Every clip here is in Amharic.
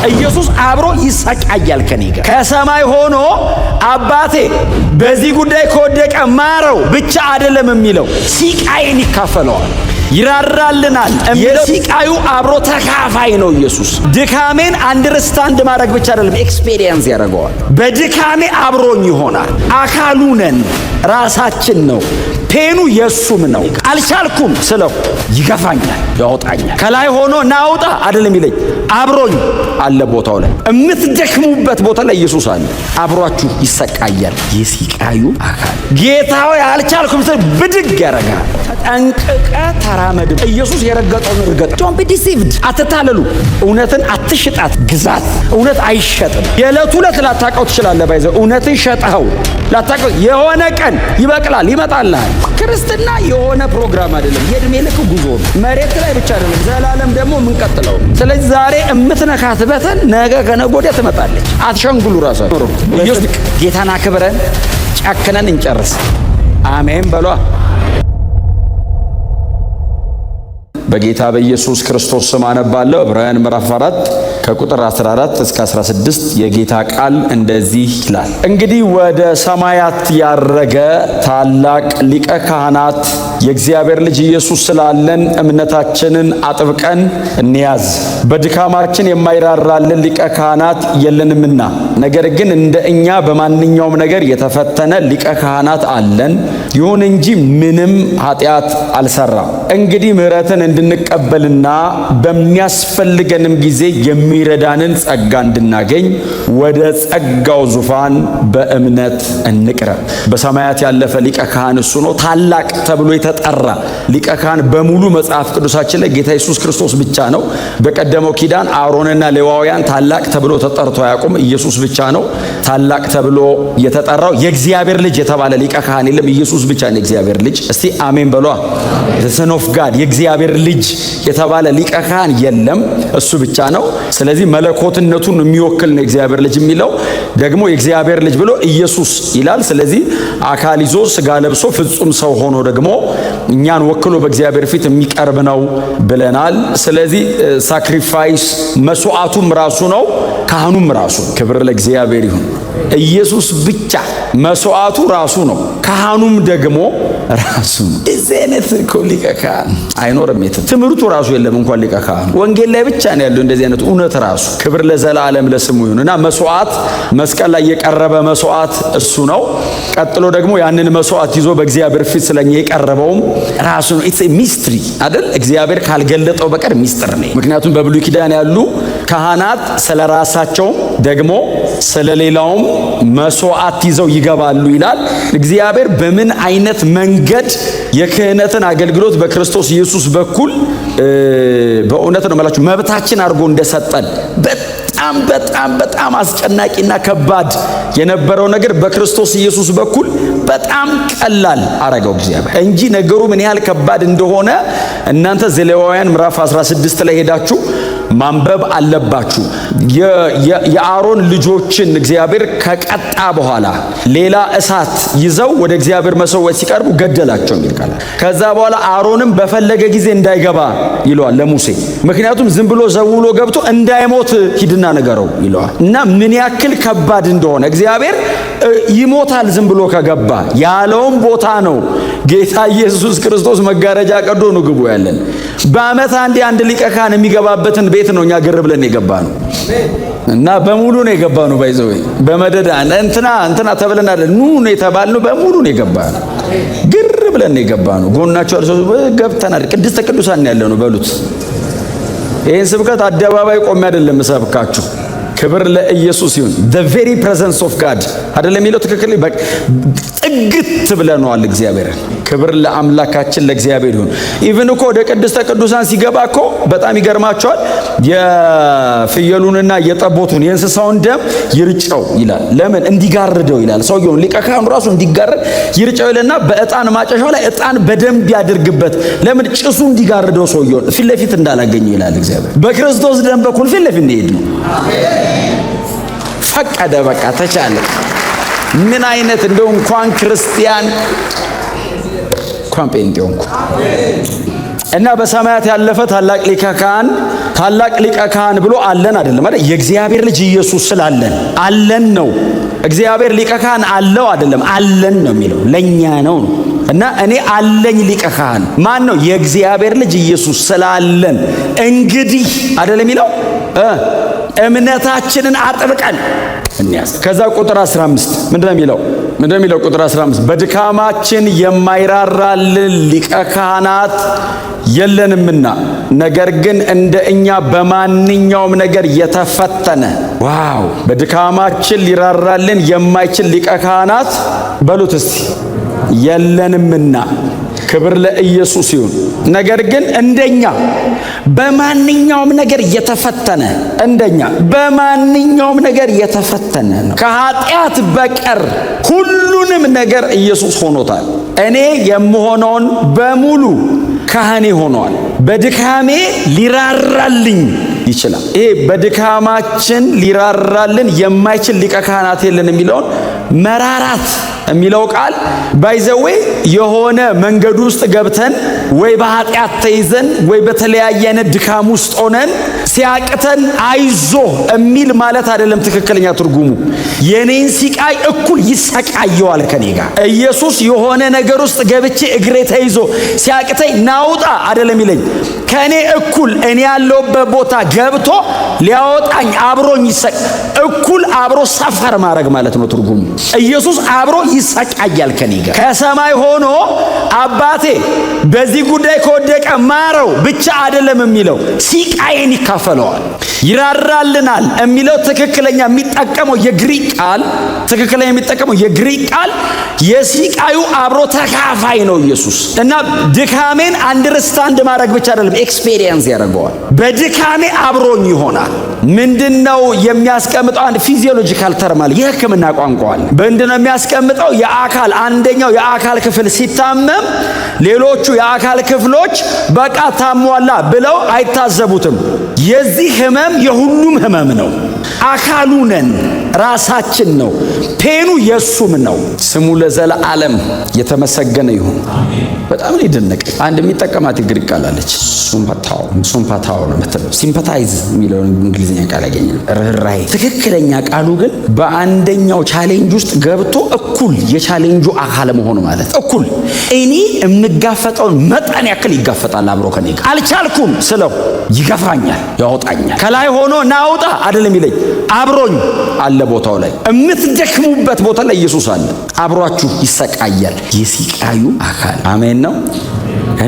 ኢየሱስ አብሮ ይሰቃያል ከኔ ጋር። ከሰማይ ሆኖ አባቴ በዚህ ጉዳይ ከወደቀ ማረው ብቻ አይደለም የሚለው፣ ሲቃይን ይካፈለዋል፣ ይራራልናል። የሲቃዩ አብሮ ተካፋይ ነው ኢየሱስ። ድካሜን አንደርስታንድ ማድረግ ብቻ አይደለም፣ ኤክስፔሪየንስ ያደርገዋል። በድካሜ አብሮኝ ይሆናል። አካሉ ነን፣ ራሳችን ነው። ፔኑ የሱም ነው። አልቻልኩም ስለው ይገፋኛል፣ ያወጣኛል። ከላይ ሆኖ ናውጣ አይደለም ይለኝ፣ አብሮኝ አለ ቦታው ላይ። የምትደክሙበት ቦታ ላይ ኢየሱስ አለ፣ አብሯችሁ ይሰቃያል። የሲቃዩ አካል ጌታ ሆይ አልቻልኩም ስል ብድግ ያደርጋል። ተጠንቅቀ ተራመድ። ኢየሱስ የረገጠውን እርገጥ። ዶንት ቢ ዲሲቭድ። አትታለሉ። እውነትን አትሽጣት። ግዛት እውነት አይሸጥም። የዕለት ዕለት ላታውቀው ትችላለህ። ባይዘው እውነትን ሸጠኸው ላታውቀው የሆነ ቀን ይበቅላል፣ ይመጣልሃል። ክርስትና የሆነ ፕሮግራም አይደለም፣ የእድሜ ልክ ጉዞ ነው። መሬት ላይ ብቻ አይደለም፣ ዘላለም ደግሞ የምንቀጥለው። ስለዚህ ዛሬ እምትነካት በተን ነገ ከነገ ወዲያ ትመጣለች። አትሸንጉሉ ራሳችሁ። ኢየሱስ ጌታን አክብረን ጨክነን እንጨርስ። አሜን በሏ። በጌታ በኢየሱስ ክርስቶስ ስም አነባለሁ። ዕብራውያን ምዕራፍ 4 ከቁጥር 14 እስከ 16 የጌታ ቃል እንደዚህ ይላል። እንግዲህ ወደ ሰማያት ያረገ ታላቅ ሊቀ ካህናት የእግዚአብሔር ልጅ ኢየሱስ ስላለን እምነታችንን አጥብቀን እንያዝ። በድካማችን የማይራራልን ሊቀ ካህናት የለንምና፣ ነገር ግን እንደ እኛ በማንኛውም ነገር የተፈተነ ሊቀ ካህናት አለን። ይሁን እንጂ ምንም ኃጢአት አልሰራም። እንግዲህ ምሕረትን እንድንቀበልና በሚያስፈልገንም ጊዜ የሚረዳንን ጸጋ እንድናገኝ ወደ ጸጋው ዙፋን በእምነት እንቅረብ። በሰማያት ያለፈ ሊቀ ካህን እሱ ነው። ታላቅ ተብሎ የተጠራ ሊቀ ካህን በሙሉ መጽሐፍ ቅዱሳችን ላይ ጌታ ኢየሱስ ክርስቶስ ብቻ ነው። በቀደመው ኪዳን አሮንና ሌዋውያን ታላቅ ተብሎ ተጠርቶ አያውቁም። ኢየሱስ ብቻ ነው ታላቅ ተብሎ የተጠራው። የእግዚአብሔር ልጅ የተባለ ሊቀ ካህን የለም። ኢየሱስ ብቻ ነው የእግዚአብሔር ልጅ። እስቲ አሜን በሏ። ሰን ኦፍ ጋድ የእግዚአብሔር ልጅ የተባለ ሊቀ ካህን የለም፣ እሱ ብቻ ነው። ስለዚህ መለኮትነቱን የሚወክል ነው የእግዚአብሔር ልጅ የሚለው። ደግሞ የእግዚአብሔር ልጅ ብሎ ኢየሱስ ይላል። ስለዚህ አካል ይዞ ስጋ ለብሶ ፍጹም ሰው ሆኖ ደግሞ እኛን ወክሎ በእግዚአብሔር ፊት የሚቀርብ ነው ብለናል። ስለዚህ ሳክሪፋይስ መስዋዕቱም ራሱ ነው፣ ካህኑም ራሱ። ክብር ለእግዚአብሔር ይሁን። ኢየሱስ ብቻ መስዋዕቱ ራሱ ነው፣ ካህኑም ደግሞ ራሱ ነው። እዚህ አይነት ሊቀ ካህን አይኖርም። ትምህርቱ ራሱ የለም እንኳን ሊቀ ካህኑ ወንጌል ላይ ብቻ ነው ያለው እንደዚህ አይነት እውነት ራሱ። ክብር ለዘላለም ለስሙ ይሁን እና መስዋዕት መስቀል ላይ የቀረበ መስዋዕት እሱ ነው። ቀጥሎ ደግሞ ያንን መስዋዕት ይዞ በእግዚአብሔር ፊት ስለኛ የቀረበውም ራሱ ነው። ኢትስ ኤ ሚስትሪ አይደል? እግዚአብሔር ካልገለጠው በቀር ሚስጥር ነው። ምክንያቱም በብሉይ ኪዳን ያሉ ካህናት ስለራሳቸው ደግሞ ስለሌላውም መስዋዕት ይዘው ይገባሉ ይላል። እግዚአብሔር በምን አይነት መንገድ የክህነትን አገልግሎት በክርስቶስ ኢየሱስ በኩል በእውነት ነው ማለት መብታችን አድርጎ እንደሰጠን በጣም አስጨናቂና ከባድ የነበረው ነገር በክርስቶስ ኢየሱስ በኩል በጣም ቀላል አረገው እግዚአብሔር እንጂ ነገሩ ምን ያህል ከባድ እንደሆነ እናንተ ዘሌዋውያን ምዕራፍ 16 ላይ ሄዳችሁ ማንበብ አለባችሁ። የአሮን ልጆችን እግዚአብሔር ከቀጣ በኋላ ሌላ እሳት ይዘው ወደ እግዚአብሔር መሰዊያ ሲቀርቡ ገደላቸው የሚል ቃል። ከዛ በኋላ አሮንም በፈለገ ጊዜ እንዳይገባ ይለዋል ለሙሴ። ምክንያቱም ዝም ብሎ ዘውሎ ገብቶ እንዳይሞት ሂድና ነገረው ይለዋል። እና ምን ያክል ከባድ እንደሆነ እግዚአብሔር ይሞታል ዝም ብሎ ከገባ ያለውን ቦታ ነው ጌታ ኢየሱስ ክርስቶስ መጋረጃ ቀዶ ነው ግቡ ያለን። በአመት አንድ ሊቀ ካህን የሚገባበትን ቤት ነው እኛ ግር ብለን የገባ ነው እና በሙሉ ነው የገባ ነው። ባይዘው በመደዳ እንትና ተብለን አይደል ኑ ነው የተባልነው፣ በሙሉ ነው የገባ ነው። ግር ብለን የገባ ነው። ጎናቸው አልሰው ገብተናል። ቅድስተ ቅዱሳን ያለው ነው በሉት። ይሄን ስብከት አደባባይ ቆሜ አይደለም ሰብካችሁ። ክብር ለኢየሱስ ይሁን። the very presence of God አይደለም የሚለው ትክክል ጥግት ብለናል እግዚአብሔር። ክብር ለአምላካችን ለእግዚአብሔር ይሁን። ኢቭን እኮ ወደ ቅድስተ ቅዱሳን ሲገባ እኮ በጣም ይገርማቸዋል። የፍየሉንና የጠቦቱን የእንስሳውን ደም ይርጨው ይላል። ለምን እንዲጋርደው ይላል። ሰውየው ሊቀ ካህኑ ራሱ እንዲጋርድ ይርጨው ይልና በእጣን ማጨሻው ላይ እጣን በደንብ ያድርግበት። ለምን ጭሱ እንዲጋርደው ሰውየው ፊት ለፊት እንዳላገኘው ይላል እግዚአብሔር። በክርስቶስ ደም በኩል ፊት ለፊት እንሄድ ነው። ፈቀደ፣ በቃ ተቻለ። ምን አይነት እንደው እንኳን ክርስቲያን እንኳን ጴንጤው እና በሰማያት ያለፈ ታላቅ ሊቀ ካህን ብሎ አለን አይደለም አይደል? የእግዚአብሔር ልጅ ኢየሱስ ስላለን አለን ነው። እግዚአብሔር ሊቀ ካህን አለው አይደለም፣ አለን ነው የሚለው፣ ለኛ ነው። እና እኔ አለኝ ሊቀ ካህን ማን ነው? የእግዚአብሔር ልጅ ኢየሱስ ስላለን እንግዲህ አይደለም የሚለው እምነታችንን አጥብቀን እንያዝ። ከዛ ቁጥር 15 ምንድነው የሚለው? ቁጥር 15 በድካማችን የማይራራልን ሊቀ ካህናት የለንምና ነገር ግን እንደ እኛ በማንኛውም ነገር የተፈተነ። ዋው! በድካማችን ሊራራልን የማይችል ሊቀ ካህናት በሉት እስቲ የለንምና። ክብር ለኢየሱስ ይሁን። ነገር ግን እንደኛ በማንኛውም ነገር የተፈተነ፣ እንደኛ በማንኛውም ነገር የተፈተነ ነው። ከኃጢአት በቀር ሁሉንም ነገር ኢየሱስ ሆኖታል። እኔ የምሆነውን በሙሉ ካህኔ ሆኗል። በድካሜ ሊራራልኝ ይችላል። ይሄ በድካማችን ሊራራልን የማይችል ሊቀ ካህናት የለን የሚለውን መራራት የሚለው ቃል ባይዘዌ የሆነ መንገድ ውስጥ ገብተን ወይ በኃጢአት ተይዘን ወይ በተለያየ አይነት ድካም ውስጥ ሆነን ሲያቅተን አይዞ የሚል ማለት አይደለም። ትክክለኛ ትርጉሙ የኔን ሲቃይ እኩል ይሰቃየዋል ከኔ ጋር። ኢየሱስ የሆነ ነገር ውስጥ ገብቼ እግሬ ተይዞ ሲያቅተኝ ናውጣ አይደለም ይለኝ፣ ከኔ እኩል እኔ ያለውበት ቦታ ገብቶ ሊያወጣኝ አብሮኝ እኩል አብሮ ሰፈር ማድረግ ማለት ነው ትርጉሙ። ኢየሱስ አብሮ ይሰቃያል ከኔ ጋር። ከሰማይ ሆኖ አባቴ በዚህ ጉዳይ ከወደቀ ማረው ብቻ አይደለም የሚለው፣ ሲቃዬን ይካፈለዋል። ይራራልናል የሚለው ትክክለኛ የሚጠቀመው የግሪክ ቃል የሲቃዩ አብሮ ተካፋይ ነው ኢየሱስ። እና ድካሜን አንደርስታንድ ማድረግ ብቻ አይደለም ኤክስፔሪየንስ ያደርገዋል። በድካሜ አብሮኝ ይሆናል። ምንድነው የሚያስቀምጠው? አንድ ፊዚዮሎጂካል ተርም አለ፣ የሕክምና ቋንቋ አለ። ምንድነው የሚያስቀምጠው? አንደኛው የአካል ክፍል ሲታመም ሌሎቹ የአካል ክፍሎች በቃ ታሟላ ብለው አይታዘቡትም። የዚህ ህመም የሁሉም ህመም ነው። አካሉ ነን፣ ራሳችን ነው። ፔኑ የሱም ነው። ስሙ ለዘላለም የተመሰገነ ይሁን። በጣም ነው የደነቀኝ። አንድ የሚጠቀማት የግሪክ ቃል አለች፣ ሱምፓታው ነው የምትለው። ሲምፓታይዝ የሚለው እንግሊዝኛ ቃል ያገኛል፣ ርህራሄ። ትክክለኛ ቃሉ ግን በአንደኛው ቻሌንጅ ውስጥ ገብቶ እኩል የቻሌንጁ አካል መሆን ማለት እኩል እኔ የምጋፈጠውን መጠን ያክል ይጋፈጣል አብሮ ከኔ ጋር። አልቻልኩም ስለው ይገፋኛል፣ ያወጣኛል። ከላይ ሆኖ ናውጣ አይደለም ይለኝ፣ አብሮኝ አለ ቦታው ላይ። የምትደክሙበት ቦታ ላይ ኢየሱስ አለ፣ አብሯችሁ ይሰቃያል። የሲቃዩ አካል አሜን ነው።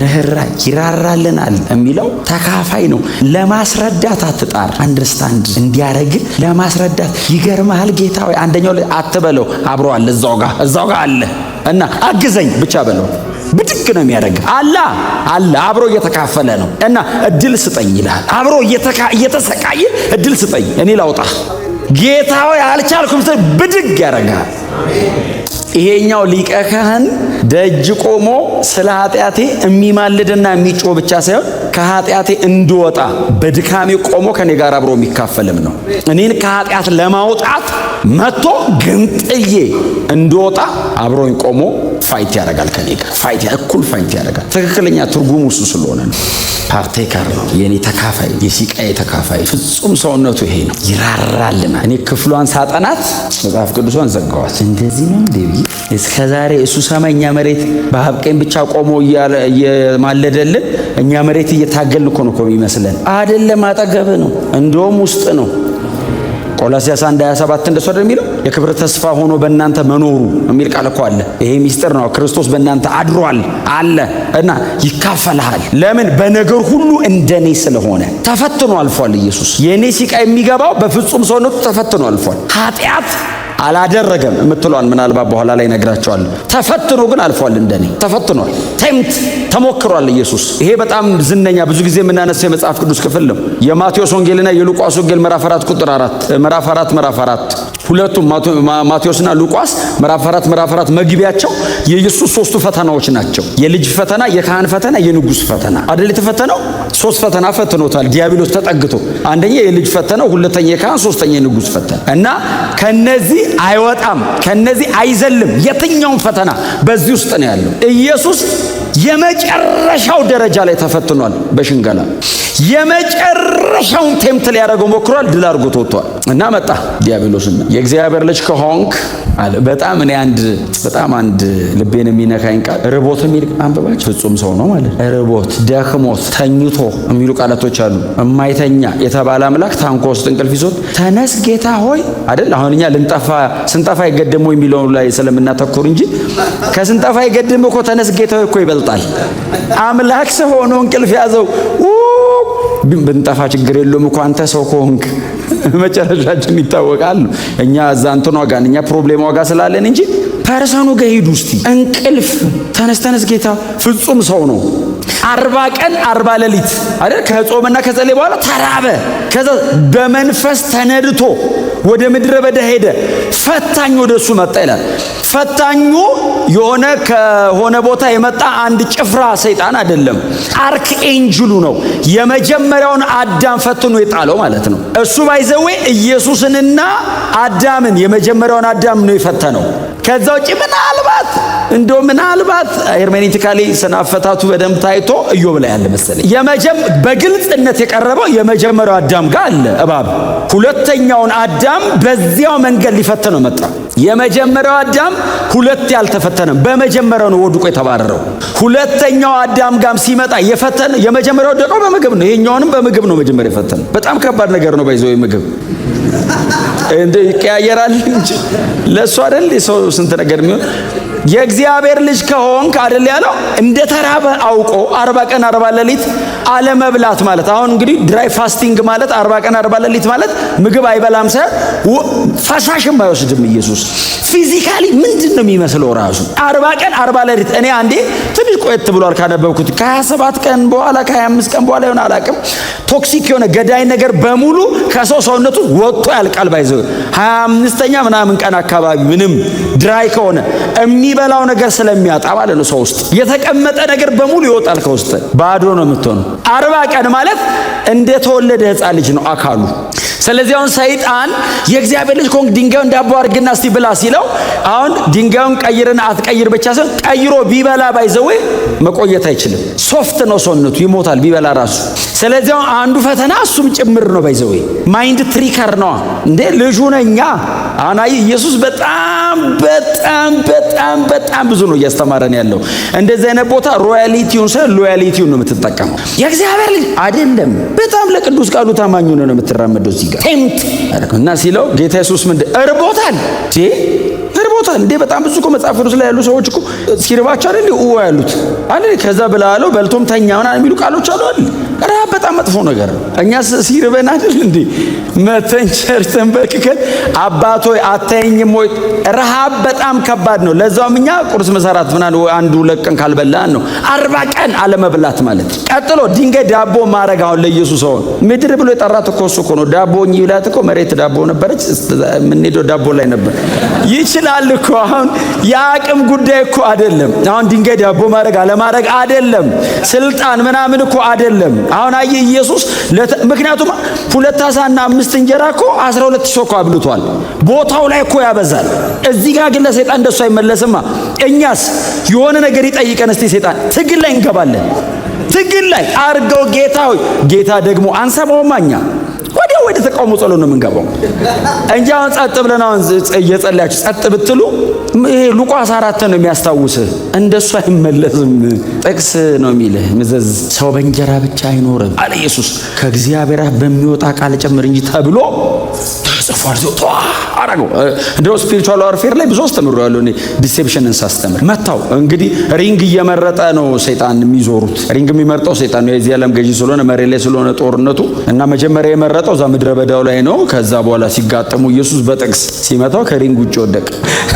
ርህራሄ ይራራልናል የሚለው ተካፋይ ነው። ለማስረዳት አትጣር፣ አንደርስታንድ እንዲያረግ ለማስረዳት። ይገርማል ጌታ ሆይ አንደኛው ላይ አትበለው፣ አብሮ አለ እዛው ጋር አለ እና አግዘኝ ብቻ በለው። ብድግ ነው የሚያደርግ አለ አብሮ እየተካፈለ ነው። እና እድል ስጠኝ ይላል። አብሮ እየተሰቃየ እድል ስጠኝ እኔ ላውጣ። ጌታ ሆይ አልቻልኩም ስል ብድግ ያደርጋል። ይሄኛው ሊቀ ካህን ደጅ ቆሞ ስለ ኃጢአቴ የሚማልድና የሚጮህ ብቻ ሳይሆን ከኃጢአቴ እንድወጣ በድካሜ ቆሞ ከኔ ጋር አብሮ የሚካፈልም ነው። እኔን ከኃጢአት ለማውጣት መጥቶ ግንጥዬ እንድወጣ አብሮኝ ቆሞ ፋይት ያደርጋል ከኔ ጋር። እኩል ፋይት ያደርጋል። ትክክለኛ ትርጉሙ እሱ ስለሆነ ነው። ፓርቴከር ነው፣ የኔ ተካፋይ፣ የሲቃዬ ተካፋይ። ፍጹም ሰውነቱ ይሄ ነው። ይራራልናል። እኔ ክፍሏን ሳጠናት መጽሐፍ ቅዱሷን ዘጋዋት። እንደዚህ ነው እንዴ? እስከዛሬ እሱ ሰማይ እኛ መሬት በሀብቀኝ ብቻ ቆሞ እየማለደልን እኛ መሬት እየታገልን እኮ ነው የሚመስለን። አይደለም፣ አጠገብ ነው፣ እንደውም ውስጥ ነው። ቆላስይስ 1:27 እንደሱ አይደል የሚለው? የክብር ተስፋ ሆኖ በእናንተ መኖሩ የሚል ቃል እኮ አለ። ይሄ ሚስጥር ነው። ክርስቶስ በእናንተ አድሯል አለ እና ይካፈልሃል። ለምን? በነገር ሁሉ እንደኔ ስለሆነ ተፈትኖ አልፏል ኢየሱስ። የኔ ሲቃይ የሚገባው በፍጹም ሰውነቱ ተፈትኖ አልፏል። ኃጢአት አላደረገም የምትሏል ምናልባት በኋላ ላይ ነግራቸዋለሁ። ተፈትኖ ግን አልፏል። እንደኔ ተፈትኗል፣ ተሞክሯል ኢየሱስ። ይሄ በጣም ዝነኛ ብዙ ጊዜ የምናነሳው የመጽሐፍ ቅዱስ ክፍል ነው። የማቴዎስ ወንጌልና የሉቃስ ወንጌል ምዕራፍ 4 ቁጥር 4 ምዕራፍ 4 ሁለቱም ማቴዎስና ሉቃስ ምዕራፍ 4 መግቢያቸው የኢየሱስ ሶስቱ ፈተናዎች ናቸው። የልጅ ፈተና፣ የካህን ፈተና፣ የንጉስ ፈተና አይደል? የተፈተነው ሶስት ፈተና ፈትኖታል ዲያብሎስ ተጠግቶ። አንደኛ የልጅ ፈተናው፣ ሁለተኛ የካህን፣ ሶስተኛ የንጉስ ፈተና እና ከነዚህ አይወጣም፣ ከነዚህ አይዘልም። የትኛውም ፈተና በዚህ ውስጥ ነው ያለው። ኢየሱስ የመጨረሻው ደረጃ ላይ ተፈትኗል በሽንገላ። የመጨረሻውን ቴምፕት ሊያደርገው ሞክሯል። ድል አድርጎት ወጥቷል እና መጣ ዲያብሎስና የእግዚአብሔር ልጅ ከሆንክ አለ። በጣም አንድ ልቤን የሚነካኝ ቃል ርቦት የሚል አንብባችሁ ፍጹም ሰው ነው ማለት ርቦት፣ ደክሞት፣ ተኝቶ የሚሉ ቃላቶች አሉ። የማይተኛ የተባለ አምላክ ታንኳ ውስጥ እንቅልፍ ይዞት ተነስ ጌታ ሆይ አይደል? አሁን እኛ ስንጠፋ አይገድም ወይ የሚለው ላይ ስለምናተኩር እንጂ ከስንጠፋ አይገድም እኮ ተነስ ጌታ ሆይ እኮ ይበልጣል። አምላክ ሰው ሆኖ እንቅልፍ ያዘው። ብንጠፋ ችግር የለውም እኮ አንተ ሰው ከሆንክ መጨረሻችን ይታወቃል። እኛ እዛ እንትን ዋጋ እኛ ፕሮብሌም ዋጋ ስላለን እንጂ ፐርሰኑ ጋር ሂዱ እስቲ። እንቅልፍ ተነስ ጌታ ፍጹም ሰው ነው። 40 ቀን 40 ሌሊት አይደል ከጾምና ከጸለይ በኋላ ተራበ። ከዛ በመንፈስ ተነድቶ ወደ ምድረ በዳ ሄደ። ፈታኝ ወደሱ መጣ ይላል። ፈታኙ ከሆነ ቦታ የመጣ አንድ ጭፍራ ሰይጣን አይደለም፣ አርክ ኤንጅሉ ነው። የመጀመሪያውን አዳም ፈትኖ የጣለው ማለት ነው። እሱ ባይዘዌ ኢየሱስንና አዳምን የመጀመሪያውን አዳም ነው የፈተነው። ከዛ ውጪ ምናልባት ሄርሜኔቲካሊ ስናፈታቱ በደንብ ታይቶ ኢዮብ ላይ ያለ መሰለኝ በግልጽነት የቀረበው የመጀመሪያው አዳም ጋር አለ እባብ። ሁለተኛውን አዳም በዚያው መንገድ ሊፈተነው መጣ። የመጀመሪያው አዳም ሁለት ያልተፈተነም በመጀመሪያው ነው ወድቆ የተባረረው። ሁለተኛው አዳም ጋም ሲመጣ የመጀመሪያው ደግሞ በምግብ ነው፣ ይሄኛውንም በምግብ ነው መጀመሪያ የፈተነው። በጣም ከባድ ነገር ነው ባይዘው ምግብ እንደ ይቀያየራል እንጂ ለሱ አይደል ሰው ስንት ነገር የሚሆን የእግዚአብሔር ልጅ ከሆንክ አይደል ያለው። እንደ ተራበ አውቆ 40 ቀን 40 ሌሊት አለመብላት ማለት አሁን እንግዲህ ድራይ ፋስቲንግ ማለት 40 ቀን 40 ሌሊት ማለት ምግብ አይበላም ሳይሆን ፈሳሽም አይወስድም ኢየሱስ። ፊዚካሊ ምንድነው የሚመስለው ራሱ 40 ቀን 40 ሌሊት። እኔ አንዴ ትንሽ ቆየት ብሏል ካነበብኩት ከ27 ቀን በኋላ ከ25 ቀን በኋላ ይሆን አላቅም ቶክሲክ የሆነ ገዳይ ነገር በሙሉ ከሰው ሰውነቱ ወጥቶ ያልቃል። ባይዘው 25ኛ ምናምን ቀን አካባቢ ምንም ድራይ ከሆነ የሚበላው ነገር ስለሚያጣ ማለት ነው። ሰው ውስጥ የተቀመጠ ነገር በሙሉ ይወጣል ከውስጥ ባዶ ነው የምትሆነው። 40 ቀን ማለት እንደተወለደ ሕፃን ልጅ ነው አካሉ። ስለዚህ አሁን ሰይጣን የእግዚአብሔር ልጅ ከሆንክ ድንጋዩን ዳቦ አድርግና እስቲ ብላ ሲለው አሁን ድንጋዩን ቀይርና አትቀይር ብቻ ሳይሆን ቀይሮ ቢበላ ባይዘው መቆየት አይችልም። ሶፍት ነው ሰውነቱ ይሞታል ቢበላ ራሱ። ስለዚህ አንዱ ፈተና እሱም ጭምር ነው ባይዘው ማይንድ ትሪከር ነው እንዴ ልጁ ነኛ። አናይ ኢየሱስ በጣም ብዙ ነው እያስተማረን ያለው። እንደዚህ አይነት ቦታ ሮያሊቲውን ሎያሊቲውን ነው የምትጠቀመው። የእግዚአብሔር ልጅ አይደለም በጣም ለቅዱስ ቃሉ ታማኝ ነው የምትራመደው እዚህ ጋር እና ሲለው ጌታ ኢየሱስ እርቦታል እንዴ በጣም ብዙ መጽሐፍ ቅዱስ ላይ ያሉ ሰዎች ሲርባቸው አይደል ያሉት አይደል ከዛ ብላለው በልቶም ተኛውና የሚሉ ቃሎች አሉ አይደል። ረሃብ በጣም መጥፎ ነገር ነው። እኛ ሲርበን አይደል እንዴ መተንቸር ተንበርክከን አባት ሆይ አታየኝም ወይ? ረሃብ በጣም ከባድ ነው። ለዛውም እኛ ቁርስ መሰራት አንዱ ለቀን ካልበላን ነው 40 ቀን አለመብላት ማለት። ቀጥሎ ድንጋይ ዳቦ ማረግ አሁን ለኢየሱስ ሆነ ምድር ብሎ የጠራት እኮ ነው። ዳቦኝ ይብላት እኮ መሬት ዳቦ ነበረች። ምን ሄዶ ዳቦ ላይ ነበር ይችላል እኮ። አሁን የአቅም ጉዳይ እኮ አይደለም። አሁን ድንጋይ ዳቦ ማረግ አለማረግ አይደለም። ስልጣን ምናምን እኮ አይደለም። አሁን አየ ኢየሱስ ምክንያቱም 2 ዓሳና 5 እንጀራ እኮ 12 ሰው እኮ አብልቷል። ቦታው ላይ እኮ ያበዛል። እዚህ ጋር ግን ለሰይጣን እንደሱ አይመለስማ። እኛስ የሆነ ነገር ይጠይቀን እስቲ ሰይጣን ትግል ላይ እንገባለን። ትግል ላይ አርገው ጌታ ደግሞ አንሰማውማኛ ወደ ተቃውሞ ጸሎት ነው የምንገባው እንጂ አሁን ጸጥ ብለን አሁን እየጸለያችሁ ጸጥ ብትሉ ይሄ ሉቃስ 4 ነው የሚያስታውስህ። እንደሱ አይመለስም። ጥቅስ ነው የሚልህ ምዘዝ ሰው በእንጀራ ብቻ አይኖርም አለ ኢየሱስ ከእግዚአብሔር አፍ በሚወጣ ቃል ጨምር እንጂ ተብሎ ተጽፏል። አረጋው እንደው ስፒሪቹዋል ዋርፌር ላይ ብዙ አስተምሯለሁ እኔ ዲሴፕሽንን ሳስተምር መታው። እንግዲህ ሪንግ እየመረጠ ነው ሰይጣን የሚዞሩት። ሪንግ የሚመርጠው ሰይጣን ነው የዚህ ዓለም ገዢ ስለሆነ መሬት ላይ ስለሆነ ጦርነቱ እና መጀመሪያ የመረጠው እዛ ምድረ በዳው ላይ ነው። ከዛ በኋላ ሲጋጠሙ ኢየሱስ በጥቅስ ሲመታው ከሪንግ ውጭ ወደቀ።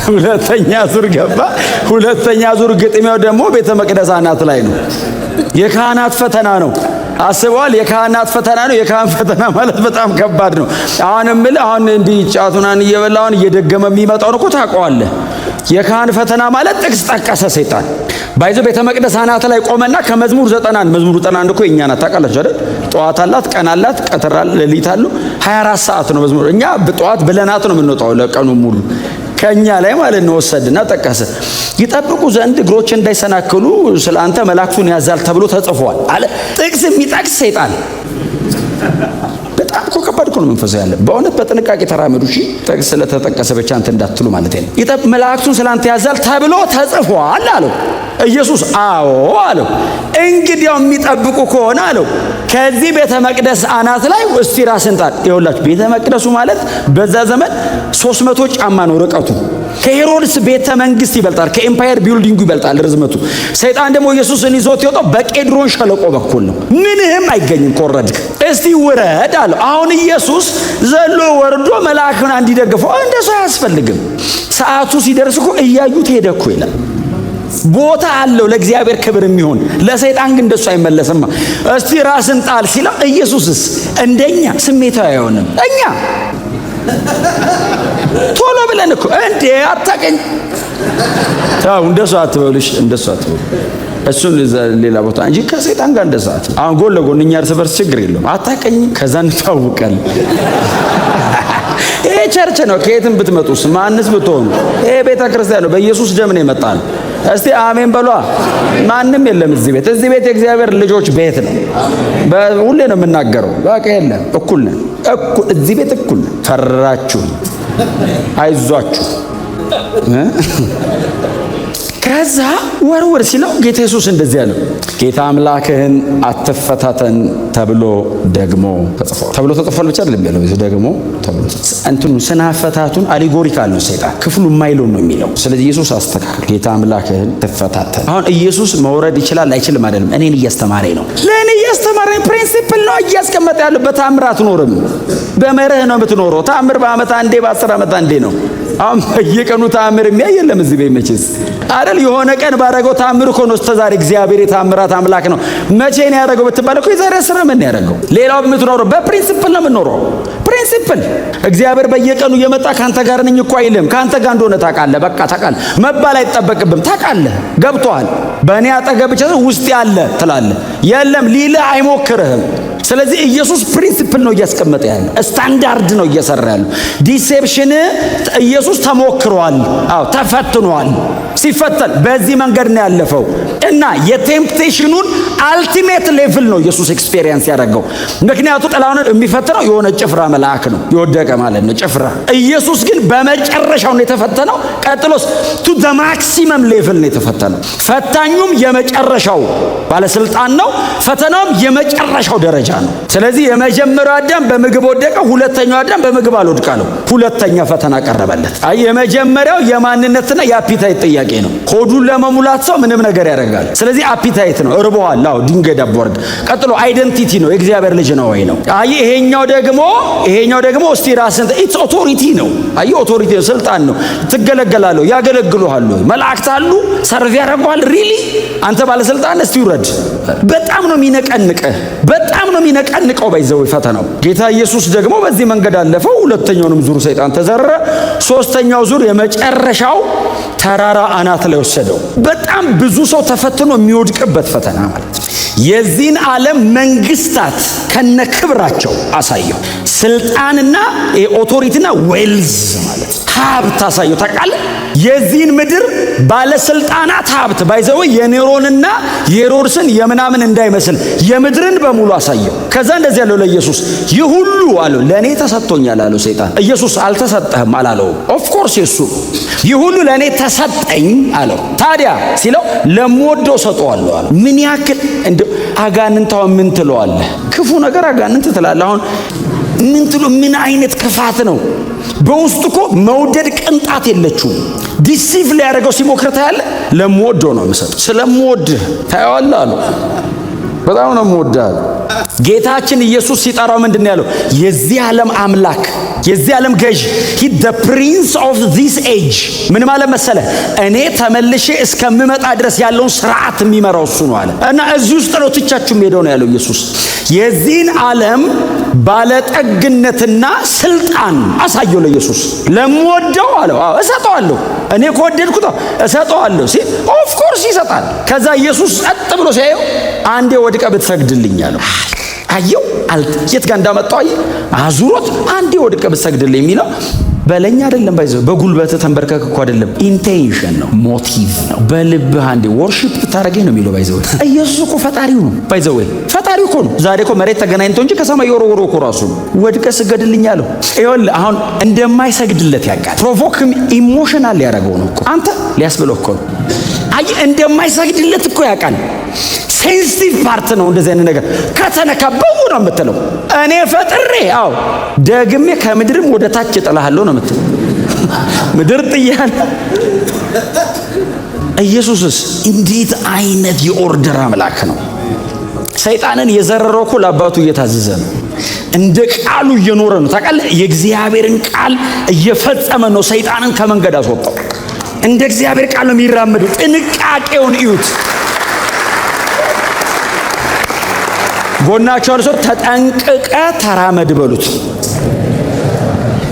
ሁለተኛ ዙር ገባ። ሁለተኛ ዙር ግጥሚያው ደግሞ ቤተ መቅደስ አናት ላይ ነው። የካህናት ፈተና ነው። አስበዋል። የካህናት ፈተና ነው። የካህን ፈተና ማለት በጣም ከባድ ነው። አሁን እንዲህ ጫቱናን እየበላውን እየደገመ የሚመጣው እኮ ታውቀዋለህ። የካህን ፈተና ማለት ጥቅስ ጠቀሰ ሰይጣን ባይዞ ቤተ መቅደስ አናት ላይ ቆመና ከመዝሙር 91 እኮ የኛ ናት ታውቃላችሁ አይደል? ጠዋት አላት፣ ቀን አላት፣ ቀትር ሌሊት አለው። 24 ሰዓት ነው መዝሙር። እኛ በጠዋት ብለናት ነው የምንወጣው ለቀኑ ሙሉ። ከኛ ላይ ማለት ነው ወሰድና ጠቀሰ። ይጠብቁ ዘንድ እግሮች እንዳይሰናከሉ ስለአንተ መላእክቱን ያዛል ተብሎ ተጽፏል አለ። ጥቅስ የሚጠቅስ ሰይጣን በጣም እኮ ከባድ እኮ ነው መንፈሳዊ ያለ። በእውነት በጥንቃቄ ተራመዱ። እሺ ጥቅስ ስለተጠቀሰ ብቻ አንተ እንዳትሉ ማለት ነው። መላእክቱን ስለአንተ ያዛል ተብሎ ተጽፏል አለው ኢየሱስ። አዎ አለው። እንግዲያው የሚጠብቁ ከሆነ አለው ከዚህ ቤተ መቅደስ አናት ላይ እስቲ ራስን ጣል። ይኸውላችሁ ቤተ መቅደሱ ማለት በዛ ዘመን 300 ጫማ ነው ርቀቱ። ከሄሮድስ ቤተ መንግስት ይበልጣል፣ ከኤምፓየር ቢልዲንጉ ይበልጣል ርዝመቱ። ሰይጣን ደግሞ ኢየሱስን ይዞት የወጣው በቄድሮን ሸለቆ በኩል ነው። ምንም አይገኝም ኮረድክ። እስቲ ውረድ አለው። አሁን ኢየሱስ ዘሎ ወርዶ መልአክን እንዲደግፈው እንደሱ አያስፈልግም። ሰዓቱ ሲደርስ እኮ እያዩት ሄደ እኮ ይላል። ቦታ አለው ለእግዚአብሔር ክብር የሚሆን፣ ለሰይጣን ግን እንደሱ አይመለስም። እስቲ ራስን ጣል ሲለው ኢየሱስስ እንደኛ ስሜታዊ አይሆንም። እኛ ቶሎ ብለን እኮ እንዴ አታቀኝ ታው እንደሱ አትበልሽ፣ እንደሱ አትበል እሱን ሌላ ቦታ እንጂ ከሰይጣን ጋር እንደዛ አትበል። አሁን ጎን ለጎን እኛ እርስ በርስ ችግር የለውም። አታቀኝ ከዛ እንታውቃለን። ይሄ ቸርች ነው። ከየትም ብትመጡስ ማንስ ብትሆኑ ይሄ ቤተ ክርስቲያን ነው። በኢየሱስ ደም ነው የመጣን። እስቲ አሜን በሏ። ማንም የለም እዚህ ቤት። እዚህ ቤት የእግዚአብሔር ልጆች ቤት ነው። ሁሌ ነው የምናገረው። በቃ የለም እኩል ነን። እኩል እዚህ ቤት እኩል ነን። ፈራችሁ አይዟችሁ። ከዛ ወርወር ሲለው ጌታ ኢየሱስ እንደዚህ ያለው ጌታ አምላክህን አትፈታተን ተብሎ ደግሞ ተጽፏል። ተብሎ ተጽፏል ብቻ አይደለም ያለው ደግሞ ተብሎ እንትኑ ስናፈታቱን አሌጎሪካል ነው። ሰይጣን ክፍሉ የማይለው ነው የሚለው። ስለዚህ ኢየሱስ አስተካክል፣ ጌታ አምላክህን ትፈታተን። አሁን ኢየሱስ መውረድ ይችላል አይችልም አይደለም፣ እኔን እያስተማረኝ ነው። ለእኔ እያስተማረኝ ፕሪንሲፕል ነው እያስቀመጠ ያለው። በታምር አትኖርም፣ በመርህ ነው የምትኖረው። ታምር በዓመት አንዴ በ10 ዓመት አንዴ ነው። አሁን በየቀኑ ታምር የሚያይ የለም እዚህ ቤት መቼስ አይደል። የሆነ ቀን ባረገው ታምር እኮ ነው እስከዛሬ እግዚአብሔር የታምራት አምላክ ነው። መቼ ነው ያደረገው ብትባል እኮ የዛሬ 10 ዓመት ነው ያደረገው። ሌላው የምትኖረው በፕሪንሲፕል ነው የምትኖረው። ፕሪንሲፕል እግዚአብሔር በየቀኑ እየመጣ ካንተ ጋር ነኝ እኮ አይልም። ካንተ ጋር እንደሆነ ታውቃለህ። በቃ ታውቃለህ፣ መባል አይጠበቅብም። ታውቃለህ፣ ገብቶሃል። በእኔ አጠገብ ብቻ ውስጥ ያለ ትላለህ። የለም ሊልህ አይሞክርህም። ስለዚህ ኢየሱስ ፕሪንሲፕል ነው እያስቀመጠ ያለው፣ ስታንዳርድ ነው እየሰራ ያለው። ዲሴፕሽን ኢየሱስ ተሞክሯል። አዎ ተፈትኗል። ሲፈተን በዚህ መንገድ ነው ያለፈው እና የቴምፕቴሽኑን አልቲሜት ሌቭል ነው ኢየሱስ ኤክስፔሪየንስ ያደረገው። ምክንያቱም ጥላውን የሚፈተነው የሆነ ጭፍራ መልአክ ነው የወደቀ ማለት ነው ጭፍራ። ኢየሱስ ግን በመጨረሻው ነው የተፈተነው። ቀጥሎስ ቱ ዘ ማክሲመም ሌቭል ነው የተፈተነው። ፈታኙም የመጨረሻው ባለስልጣን ነው፣ ፈተናውም የመጨረሻው ደረጃ ነው። ስለዚህ የመጀመሪያው አዳም በምግብ ወደቀ፣ ሁለተኛው አዳም በምግብ አልወድቃለው። ሁለተኛ ፈተና ቀረበለት። አይ የመጀመሪያው የማንነትና የአፒታይት ጥያቄ ነው። ሆዱን ለመሙላት ሰው ምንም ነገር ያደርጋል። ስለዚህ አፒታይት ነው፣ እርቦሃል። አዎ ድንጋይ ዳቦ አድርግ። ቀጥሎ አይደንቲቲ ነው፣ የእግዚአብሔር ልጅ ነው ወይ ነው። አይ ይሄኛው ደግሞ እስቲ ራስን ኢትስ ኦቶሪቲ ነው። አይ ኦቶሪቲ ነው፣ ስልጣን ነው። ትገለገላለህ፣ ያገለግሉሃል። መላእክት አሉ ሰርቭ ያደርጓል። ሪሊ አንተ ባለስልጣን እስቲ ውረድ። በጣም ነው የሚነቀንቀህ፣ በጣም ነው የሚነቀንቀው። ባይዘው ፈተናው ጌታ ኢየሱስ ደግሞ በዚህ መንገድ አለፈው። ሁለተኛውንም ዙር ሰይጣን ተዘረረ። ሶስተኛው ዙር የመጨረሻው ተራራ አናት ላይ ወሰደው። በጣም ብዙ ሰው ተፈትኖ የሚወድቅበት ፈተና ማለት ነው። የዚህን ዓለም መንግስታት ከነክብራቸው አሳየው። ስልጣንና ኦቶሪቲና ዌልዝ ማለት ሀብት አሳየው። ታውቃለህ የዚህን ምድር ባለስልጣናት ሀብት ባይዘው የኔሮንና የሄሮድስን የምናምን እንዳይመስል የምድርን በሙሉ አሳየው። ከዛ እንደዚህ ያለው ለኢየሱስ ይህ ሁሉ አለው ለኔ ተሰጥቶኛል አለው ሰይጣን። ኢየሱስ አልተሰጠህም አላለው። ኦፍ ኮርስ የሱ ይህ ሁሉ ለኔ ተሰጠኝ አለው። ታዲያ ሲለው ለምወደው ሰጠዋለሁ አለ። ምን ያክል እንደ አጋንንታው ምን ትለዋለህ? ክፉ ነገር አጋንንት ትላለህ። አሁን ምን አይነት ክፋት ነው? በውስጡ እኮ መውደድ ቅንጣት የለችውም። ዲሲቭ ሊያደርገው ሲሞክር ታያለህ። ለምወደው ነው የምሰጠው፣ ስለምወድህ ታየዋለህ አለው። በጣም ነው የምወድህ። ጌታችን ኢየሱስ ሲጠራው ምንድን ነው ያለው? የዚህ ዓለም አምላክ፣ የዚህ ዓለም ገዥ he the prince of this age። ምን ማለት መሰለ? እኔ ተመልሼ እስከምመጣ ድረስ ያለውን ስርዓት የሚመራው እሱ ነው አለ። እና እዚህ ውስጥ ነው ትቻችሁ ሄደው ነው ያለው ኢየሱስ። የዚህን ዓለም ባለጠግነትና ስልጣን አሳየው ለኢየሱስ። ለምወደው አለው አዎ እሰጠዋለሁ፣ እኔ ከወደድኩት እሰጠዋለሁ ሲል ኦፍ ኮርስ ይሰጣል። ከዛ ኢየሱስ ጸጥ ብሎ ሲያየው አንዴ ወድቀ ብትሰግድልኝ አለው። አየው የት ጋር እንዳመጣው አየህ። አዙሮት አንዴ ወድቀ ብትሰግድልኝ የሚለው በለኛ አይደለም ባይዘው በጉልበት ተንበርከክ እኮ አይደለም። ኢንቴንሽን ነው፣ ሞቲቭ ነው። በልብህ አንዴ ወርሺፕ ብታረገኝ ነው የሚለው ባይዘው። ኢየሱስ እኮ ፈጣሪው ነው ባይዘው፣ ፈጣሪው እኮ ነው። ዛሬ እኮ መሬት ተገናኝቶ እንጂ ከሰማይ የወረወረ እኮ ራሱ ወድቀ ስገድልኝ አለው። ይኸውልህ አሁን እንደማይሰግድለት ያውቃል። ፕሮቮክም ኢሞሽናል ያደረገው ነው እኮ አንተ ሊያስብለው እኮ ነው። አይ እንደማይሰግድለት እኮ ያውቃል። ሴንሲቲቭ ፓርት ነው። እንደዚህ አይነት ነገር ከተነካበው ነው የምትለው። እኔ ፈጥሬ ደግሜ ከምድርም ወደ ታች እጥልሃለሁ ነው የምትለው። ምድር ጥያለሁ። ኢየሱስስ እንዴት አይነት የኦርደር አምላክ ነው! ሰይጣንን የዘረረው እኮ ለአባቱ እየታዘዘ ነው። እንደ ቃሉ እየኖረ ነው። ታውቃለህ፣ የእግዚአብሔርን ቃል እየፈጸመ ነው። ሰይጣንን ከመንገድ አስወጣው። እንደ እግዚአብሔር ቃል ነው የሚራመደው። ጥንቃቄውን እዩት። ጎናቸውን ሰው ተጠንቅቀ ተራመድ በሉት።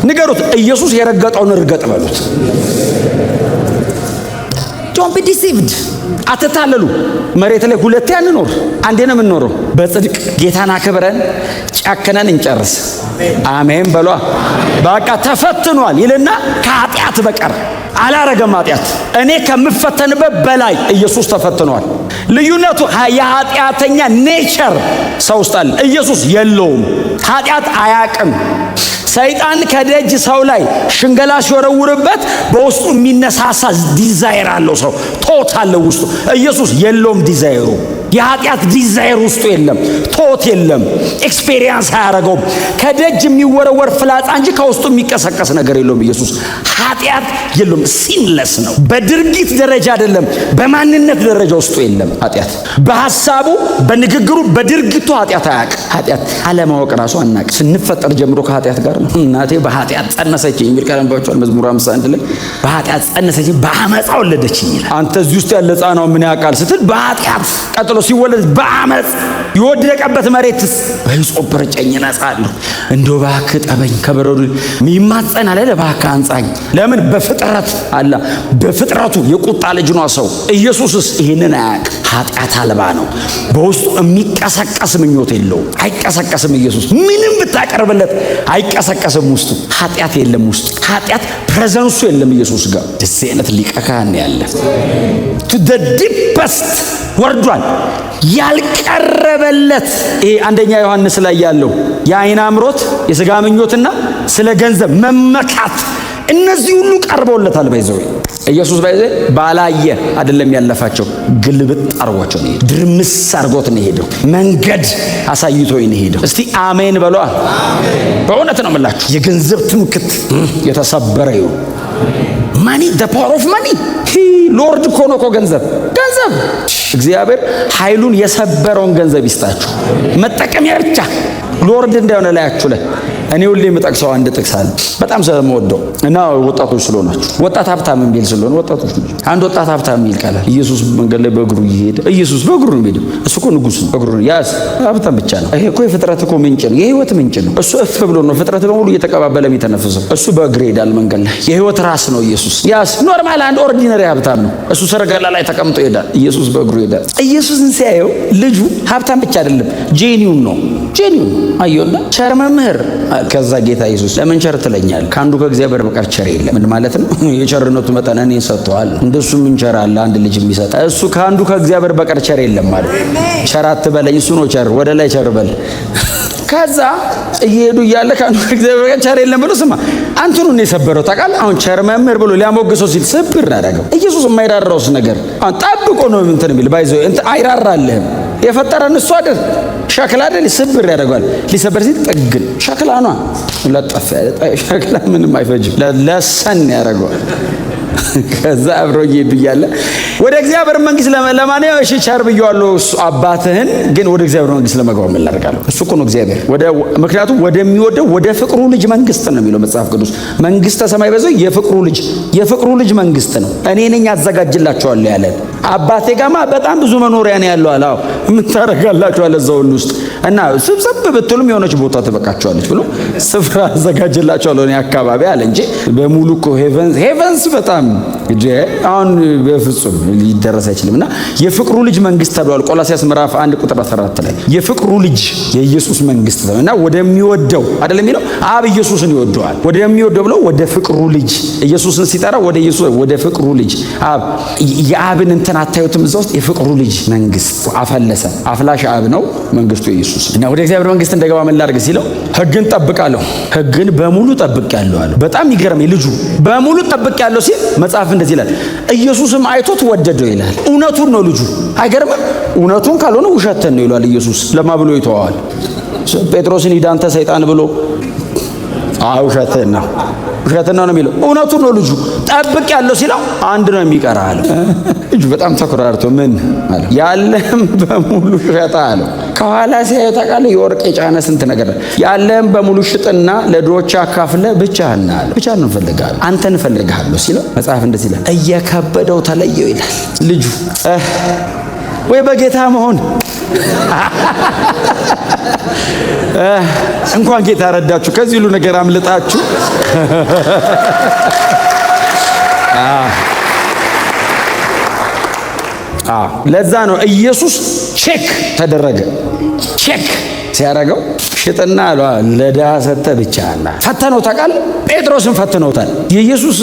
ንገሩት፣ ኢየሱስ የረገጠውን እርገጥ በሉት። ዶንት ቢ ዲሲቭድ። አትታለሉ። መሬት ላይ ሁለቴ አንኖር፣ አንዴ ነው የምንኖረው። በጽድቅ ጌታን አክብረን ጨክነን እንጨርስ። አሜን በሏ። በቃ ተፈትኗል ይልና ከኃጢአት በቀር አላረገም ኃጢአት። እኔ ከምፈተንበት በላይ ኢየሱስ ተፈትኗል። ልዩነቱ የኃጢአተኛ ኔቸር ሰው ውስጥ አለ፣ ኢየሱስ የለውም። ኃጢአት አያቅም። ሰይጣን ከደጅ ሰው ላይ ሽንገላ ሲወረውርበት በውስጡ የሚነሳሳ ዲዛይር አለው። ሰው ቶት አለው ውስጡ። ኢየሱስ የለውም ዲዛይሩ። የኃጢአት ዲዛይር ውስጡ የለም። ቶት የለም። ኤክስፔሪየንስ አያረገውም። ከደጅ የሚወረወር ፍላጻ እንጂ ከውስጡ የሚቀሰቀስ ነገር የለውም። ኢየሱስ ኃጢአት የለውም። ሲንለስ ነው። በድርጊት ደረጃ አይደለም፣ በማንነት ደረጃ ውስጡ የለም ኃጢአት። በሐሳቡ፣ በንግግሩ፣ በድርጊቱ ኃጢአት አያውቅ። ኃጢአት አለማወቅ ራሱ አናውቅ። ስንፈጠር ጀምሮ ከኃጢአት ጋር ነው። እናቴ በኃጢአት ጸነሰችኝ የሚል ቃል አንባችኋል። መዝሙር 51 ላይ በኃጢአት ጸነሰችኝ በአመፃ ወለደችኝ ይላል። አንተ እዚህ ውስጥ ያለ ሕፃናው ምን ያውቃል ስትል በኃጢአት ቀጥሎ ሲወለድ በአመፅ የወደቀበት መሬትስ በሕጾብ ረጨኝ ነጻለሁ። እንደው እባክህ ጠበኝ ከበረዶ የሚማጸን አለ እባክህ አንጻኝ። ለምን በፍጥረት አላ በፍጥረቱ የቁጣ ልጅ ነው ሰው። ኢየሱስስ ይሄንን አያውቅ። ኃጢአት አልባ ነው። በውስጡ የሚቀሰቀስ ምኞት የለውም። አይቀሰቀስም። ኢየሱስ ምንም ብታቀርብለት አይቀሰቀስም። ውስጡ ኃጢአት የለም። ውስጡ ኃጢአት ፕሬዘንሱ የለም ኢየሱስ ጋር። ደስ አይነት ሊቀ ካህን ያለ to the deepest ወርዷል። ያልቀረበለት ይሄ አንደኛ ዮሐንስ ላይ ያለው የዓይን አምሮት፣ የሥጋ ምኞትና ስለ ገንዘብ መመካት እነዚህ ሁሉ ቀርበውለታል። ባይዘው ኢየሱስ ባይዘው ባላየ አይደለም ያለፋቸው፣ ግልብጥ አርጓቸው ነው ሄደው። ድርምስ አርጎት ነው ሄደው። መንገድ አሳይቶኝ ነው ሄደው። እስቲ አሜን በሏ። በእውነት ነው የምላችሁ የገንዘብ ትምክት የተሰበረ ይሁን። ማኒ the power of money ሎርድ እኮ ነው እኮ ገንዘብ እግዚአብሔር ኃይሉን የሰበረውን ገንዘብ ይስጣችሁ። መጠቀሚያ ብቻ ሎርድ እንዳይሆነ ላያችሁ ላይ እኔ ሁሌ የምጠቅሰው አንድ ጥቅስ አለ በጣም ስለምወደው እና ወጣቶች ስለሆናችሁ ወጣት ሀብታም የሚል ስለሆነ ወጣቶች አንድ ወጣት ሀብታም የሚል ቃል ኢየሱስ መንገድ ላይ በእግሩ ይሄድ። ኢየሱስ በእግሩ ነው የሚሄደው። እሱ እኮ ንጉሥ ነው። በእግሩ ነው። ያስ ሀብታም ብቻ ነው። ይሄ እኮ የፍጥረት እኮ ምንጭ ነው። የህይወት ምንጭ ነው። እሱ እፍ ብሎ ነው ፍጥረት በሙሉ እየተቀባበለ የሚተነፍሰው። እሱ በእግሩ ይሄዳል መንገድ ላይ። የህይወት ራስ ነው ኢየሱስ። ያስ ኖርማል አንድ ኦርዲነሪ ሀብታም ነው። እሱ ሰረገላ ላይ ተቀምጦ ይሄዳል። ኢየሱስ በእግሩ ይሄዳል። ኢየሱስን ሲያየው ልጁ ሀብታም ብቻ አይደለም፣ ጄኒውን ነው። ጄኒውን አየውና ቸር መምህር። ከዛ ጌታ ኢየሱስ ለምን ቸር ትለኛለህ? ካንዱ ከእግዚአብሔር በቀር ቸር የለም። ምን ማለት ነው? የቸርነቱ መጠን እኔ ሰጥቷል። እንደሱ ምን ቸር አለ? አንድ ልጅ የሚሰጥ እሱ ካንዱ ከእግዚአብሔር በቀር ቸር የለም ማለት። ቸር አትበለኝ፣ እሱ ነው ቸር። ወደ ላይ ቸር በል። ከዛ እየሄዱ እያለ ካንዱ ከእግዚአብሔር በቀር ቸር የለም ብሎ ስማ አንተኑን የሰበረው ታውቃለህ። አሁን ቸር መምህር ብሎ ሊያሞግሰው ሲል ስብር አደረገው። ኢየሱስ የማይራራውስ ነገር አሁን ጠብቆ ነው እንትን የሚል ባይዘው አይራራልህም። የፈጠረን እሱ አይደል? ሸክላ አይደል? ስብር ያደርጋል። ሊሰበር ሲል ጠግን ሸክላ ነው ለጠፈ ሸክላ ምንም አይፈጅም። ለሰን ያደርጋል። ከዛ አብሮ ይሄዱ እያለ ወደ እግዚአብሔር መንግስት ለማን እሺ ቸር ብየዋለሁ እሱ አባትህን ግን ወደ እግዚአብሔር መንግስት ለመግባት ምን ላድርጋለሁ? እሱ እኮ ነው እግዚአብሔር። ምክንያቱም ወደሚወደው ወደ ፍቅሩ ልጅ መንግስት ነው የሚለው መጽሐፍ ቅዱስ። መንግስተ ሰማይ በዘው የፍቅሩ ልጅ መንግስት ነው። እኔ ነኝ አዘጋጅላችኋለሁ ያለ። አባቴ ጋማ በጣም ብዙ መኖሪያ ነው ያለው አለ። ምን ታረጋላችሁ አለ እዛው ውስጥ እና ስብሰብ ብትሉም የሆነች ቦታ ትበቃቸዋለች ብሎ ስፍራ አዘጋጅላቸዋለሁ እኔ አካባቢ አለ እንጂ በሙሉ እኮ ሄቨንስ በጣም አሁን በፍጹም ሊደረስ አይችልም። እና የፍቅሩ ልጅ መንግስት ተብሏል። ቆላስይስ ምዕራፍ 1 ቁጥር 14 ላይ የፍቅሩ ልጅ የኢየሱስ መንግስት ተብሏል። እና ወደሚወደው አይደለም የሚለው አብ ኢየሱስን ይወደዋል። ወደሚወደው ብሎ ወደ ፍቅሩ ልጅ ኢየሱስን ሲጠራ ወደ ኢየሱስ ወደ ፍቅሩ ልጅ አብ የአብን እንትን አታዩትም? እዛ ውስጥ የፍቅሩ ልጅ መንግስት አፈለሰ። አፍላሽ አብ ነው መንግስቱ ኢየሱስ። እና ወደ እግዚአብሔር መንግስት እንደገባ ምን ላድርግ ሲለው ህግን ጠብቃለሁ፣ ህግን በሙሉ ጠብቄያለሁ አለ። በጣም ይገርም ልጁ በሙሉ ጠብቄያለሁ ሲል መጽሐፍ እንደዚህ ይላል፣ ኢየሱስም አይቶት ወደደው ይላል። እውነቱን ነው ልጁ። አይገርምም? እውነቱን ካልሆነ ውሸትን ነው ይላል ኢየሱስ። ለማ ብሎ ይተዋል? ጴጥሮስን ሂድ አንተ ሰይጣን ብሎ ውሸትን ነው ነው የሚለው። እውነቱን ነው ልጁ። ጠብቅ ያለው ሲለው አንድ ነው የሚቀር አለው። ልጁ በጣም ተኮራርቶ ምን አለ? ያለም በሙሉ ሽጣ አለው። ከኋላ ሲያዩ ታውቃለህ፣ የወርቅ የጫነ ስንት ነገር ያለም በሙሉ ሽጥና ለድሆች አካፍለ ብቻህን አለ። ብቻህን እንፈልጋለሁ፣ አንተን እንፈልጋለሁ ሲለው መጽሐፍ እንደዚህ ይላል፣ እየከበደው ተለየው ይላል ልጁ። ወይ በጌታ መሆን እንኳን ጌታ ረዳችሁ፣ ከዚህ ሁሉ ነገር አምልጣችሁ ለዛ ነው ኢየሱስ ቼክ ተደረገ። ቼክ ሲያደርገው ሽጥና ለድሃ ሰጠ ብቻና ፈተነው። ታውቃለህ ጴጥሮስን ፈትነውታል። የኢየሱስ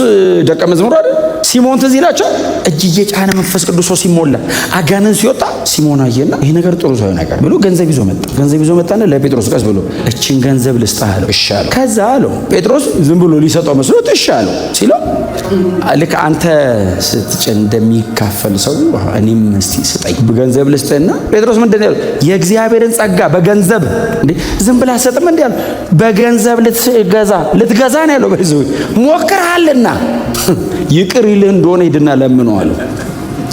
ደቀ መዝሙር አይደል ሲሞን ትዝ ይላቸዋል። እጅ እየጫነ መንፈስ ቅዱስ ሲሞላ አጋንንት ሲወጣ ሲሞን አየና ይሄ ነገር ጥሩ ሰው ነገር ብሎ ገንዘብ ይዞ መጣ። ገንዘብ ይዞ መጣና ለጴጥሮስ ቀስ ብሎ እቺን ገንዘብ ልስጥህ አለው። እሺ አለው። ከዛ አለው ጴጥሮስ ዝም ብሎ ሊሰጠው መስሎት እሺ አለው ሲለው ልክ አንተ ስትጭን እንደሚካፈል ሰው እኔም እስቲ ስጠኝ ገንዘብ ልስጥህና ጴጥሮስ ምንድን ነው ያለው? የእግዚአብሔርን ጸጋ በገንዘብ እንዴ ዝም ብላ ሰጥም እንዴ ያለው? በገንዘብ ልትገዛ ነው ያለው። በዚህ ሞክረሃልና ይቅር ይልህ እንደሆነ ሂድና ለምነው አለው።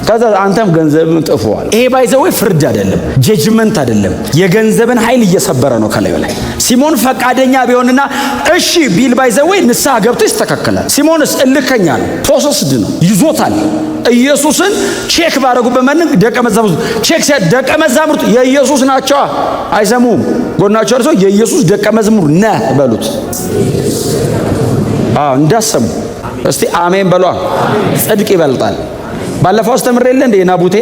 ከዛ አንተም ገንዘብን ጥፈዋል። ይሄ ባይዘው ፍርድ አይደለም፣ ጀጅመንት አይደለም። የገንዘብን ኃይል እየሰበረ ነው ከላዩ ላይ። ሲሞን ፈቃደኛ ቢሆንና እሺ ቢል ባይዘው ንስሐ ገብቶ ይስተካከላል። ሲሞንስ እልከኛ ነው፣ ፕሮሰስድ ነው፣ ይዞታል። ኢየሱስን ቼክ ባረጉበት መንገድ ደቀ መዛሙርቱ የኢየሱስ ናቸው። አይሰሙም። ጎናቸው እርሶ የኢየሱስ ደቀ መዝሙር ነህ በሉት። እንዳሰሙ እስቲ አሜን በሏ። ጽድቅ ይበልጣል። ባለፈው አስተምሬልህ እንደ ናቡቴ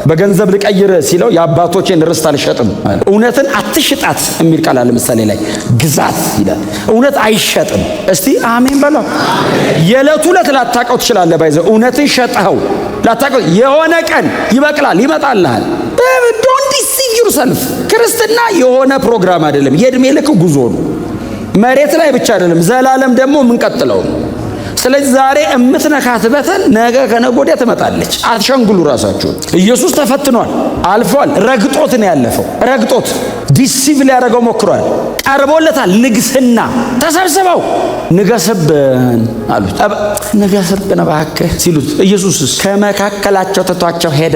በገንዘብ ልቀይር ሲለው የአባቶቼን ርስት አልሸጥም፣ እውነትን አትሽጣት የሚል ቃል አለ ምሳሌ ላይ። ግዛት ይላል፣ እውነት አይሸጥም። እስቲ አሜን በሏ። የዕለቱ ዕለት ላታውቀው ትችላለህ። ባይዘው እውነትን ሸጠኸው ላታውቀው የሆነ ቀን ይበቅላል፣ ይመጣልሃል። ዶንት ዲሲቭ ዩርሰልፍ። ክርስትና የሆነ ፕሮግራም አይደለም፣ የእድሜ ልክ ጉዞ ነው። መሬት ላይ ብቻ አይደለም፣ ዘላለም ደግሞ የምንቀጥለው ነው። ስለዚህ ዛሬ እምትነካት በተን ነገ ከነገ ወዲያ ትመጣለች። አትሸንግሉ ራሳችሁን። ኢየሱስ ተፈትኗል፣ አልፏል። ረግጦት ነው ያለፈው። ረግጦት ዲሲቭ ሊያደርገው ሞክሯል። ቀርቦለታል ንግስና። ተሰብስበው ንገስብን አሉት። ንገስብን እባክህ ሲሉት ኢየሱስ ከመካከላቸው ትቷቸው ሄደ።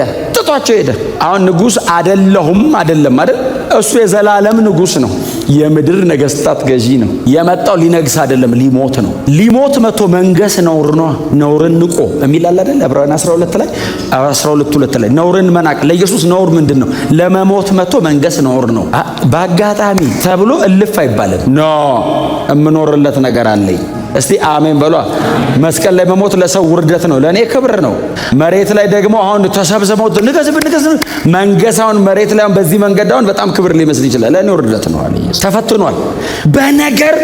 አሁን ንጉስ አይደለሁም አይደለም አይደል? እሱ የዘላለም ንጉስ ነው። የምድር ነገስታት ገዢ ነው። የመጣው ሊነግስ አይደለም፣ ሊሞት ነው። ሊሞት መጥቶ መንገስ ነውር ነው። ነውርን ንቆ የሚል አለ አይደል? ዕብራውያን 12:2 ላይ ነውርን መናቅ። ለኢየሱስ ነውር ምንድን ነው? ለመሞት መጥቶ መንገስ ነውር ነው። በአጋጣሚ ተብሎ እልፍ አይባልም። ኖ እምኖርለት ነገር አለኝ። እስቲ አሜን በሏ። መስቀል ላይ መሞት ለሰው ውርደት ነው፣ ለኔ ክብር ነው። መሬት ላይ ደግሞ አሁን ተሰብስበው ንገስ መንገሳውን መሬት ላይ በዚህ መንገድ አሁን በጣም ክብር ሊመስል ይችላል፣ ለኔ ውርደት ነው አለ። ተፈትኗል። በነገር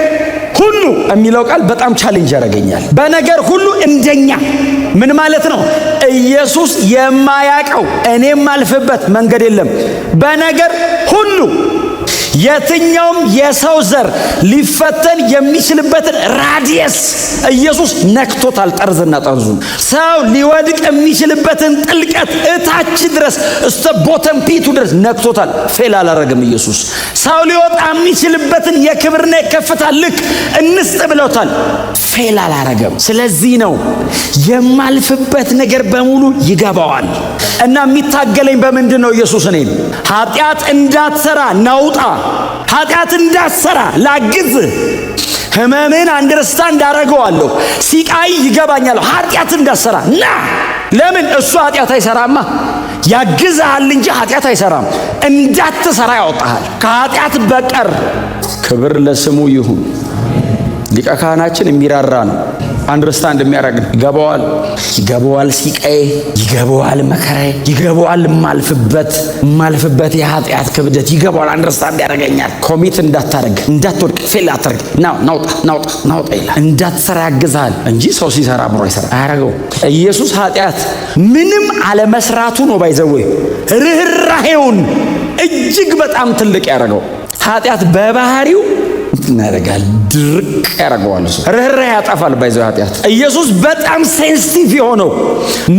ሁሉ የሚለው ቃል በጣም ቻሌንጅ ያደርገኛል። በነገር ሁሉ እንደኛ ምን ማለት ነው? ኢየሱስ የማያውቀው እኔም አልፍበት መንገድ የለም። በነገር ሁሉ የትኛውም የሰው ዘር ሊፈተን የሚችልበትን ራዲየስ ኢየሱስ ነክቶታል። ጠርዝና ጠርዙ ሰው ሊወድቅ የሚችልበትን ጥልቀት እታች ድረስ እስከ ቦተም ፒቱ ድረስ ነክቶታል። ፌል አላረገም ኢየሱስ። ሰው ሊወጣ የሚችልበትን የክብርና የከፍታ ልክ እንስጥ ብለውታል። ፌል አላረገም። ስለዚህ ነው የማልፍበት ነገር በሙሉ ይገባዋል። እና የሚታገለኝ በምንድን ነው? ኢየሱስ እኔን ኃጢአት እንዳትሰራ ናውጣ፣ ኃጢአት እንዳትሰራ ላግዝ፣ ህመምን አንደርስታንድ አደርገዋለሁ፣ ሲቃይ ይገባኛል። ኃጢአት እንዳትሰራ ና። ለምን? እሱ ኃጢአት አይሰራማ። ያግዛል እንጂ ኃጢአት አይሰራም። እንዳትሰራ ያወጣሃል ከኃጢአት በቀር። ክብር ለስሙ ይሁን። ሊቀ ካህናችን የሚራራ ነው። አንደርስታንድ የሚያደርግ ይገባዋል ሲቃዬ፣ ይገባዋል መከራዬ፣ ይገባዋል ማልፍበት የኃጢአት ክብደት ይገባዋል። አንደርስታንድ ያደርገኛል። ኮሚት እንዳታረግ፣ እንዳትወድቅ፣ ፌል አታርግ፣ ናውጣ ይላል። እንዳትሰራ ያግዛል እንጂ ሰው ሲሰራ አብሮ አያረገው። ኢየሱስ ኃጢአት ምንም አለመስራቱ ነው ባይዘው ርህራሄውን እጅግ በጣም ትልቅ ያደረገው። ኃጢአት በባህሪው እናረጋል ድርቅ ያረጋዋል። ርህራሄ ያጠፋል ባይዘው ኃጢአት። ኢየሱስ በጣም ሴንሲቲቭ የሆነው